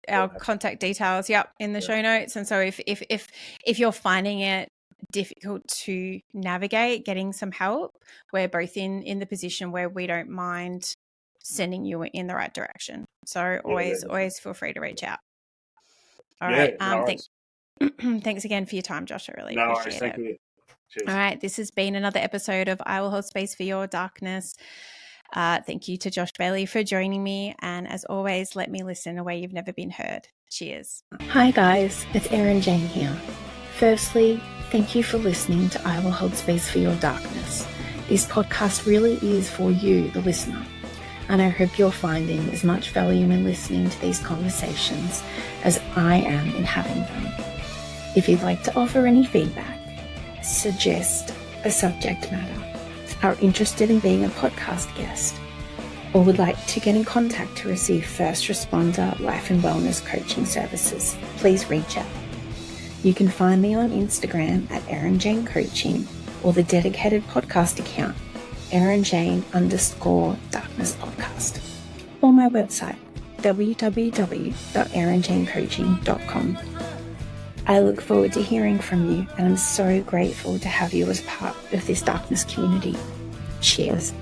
our contact details, in the show notes. And so if you're finding it difficult to navigate getting some help, we're both in the position where we don't mind sending you in the right direction. So always feel free to reach out. All right. Thanks again for your time, Josh. I really appreciate it. Thank you. Cheers. All right. This has been another episode of I Will Hold Space for Your Darkness. Thank you to Josh Bailey for joining me. And as always, let me listen in a way you've never been heard. Cheers. Hi guys, it's Erin Jane here. Firstly, thank you for listening to I Will Hold Space for Your Darkness. This podcast really is for you, the listener, and I hope you're finding as much value in listening to these conversations as I am in having them. If you'd like to offer any feedback, suggest a subject matter, are interested in being a podcast guest, or would like to get in contact to receive first responder life and wellness coaching services, please reach out. You can find me on Instagram at Erin Jane Coaching or the dedicated podcast account, ErinJane_Darkness Podcast, or my website, www.erinjanecoaching.com. I look forward to hearing from you, and I'm so grateful to have you as part of this darkness community. Cheers.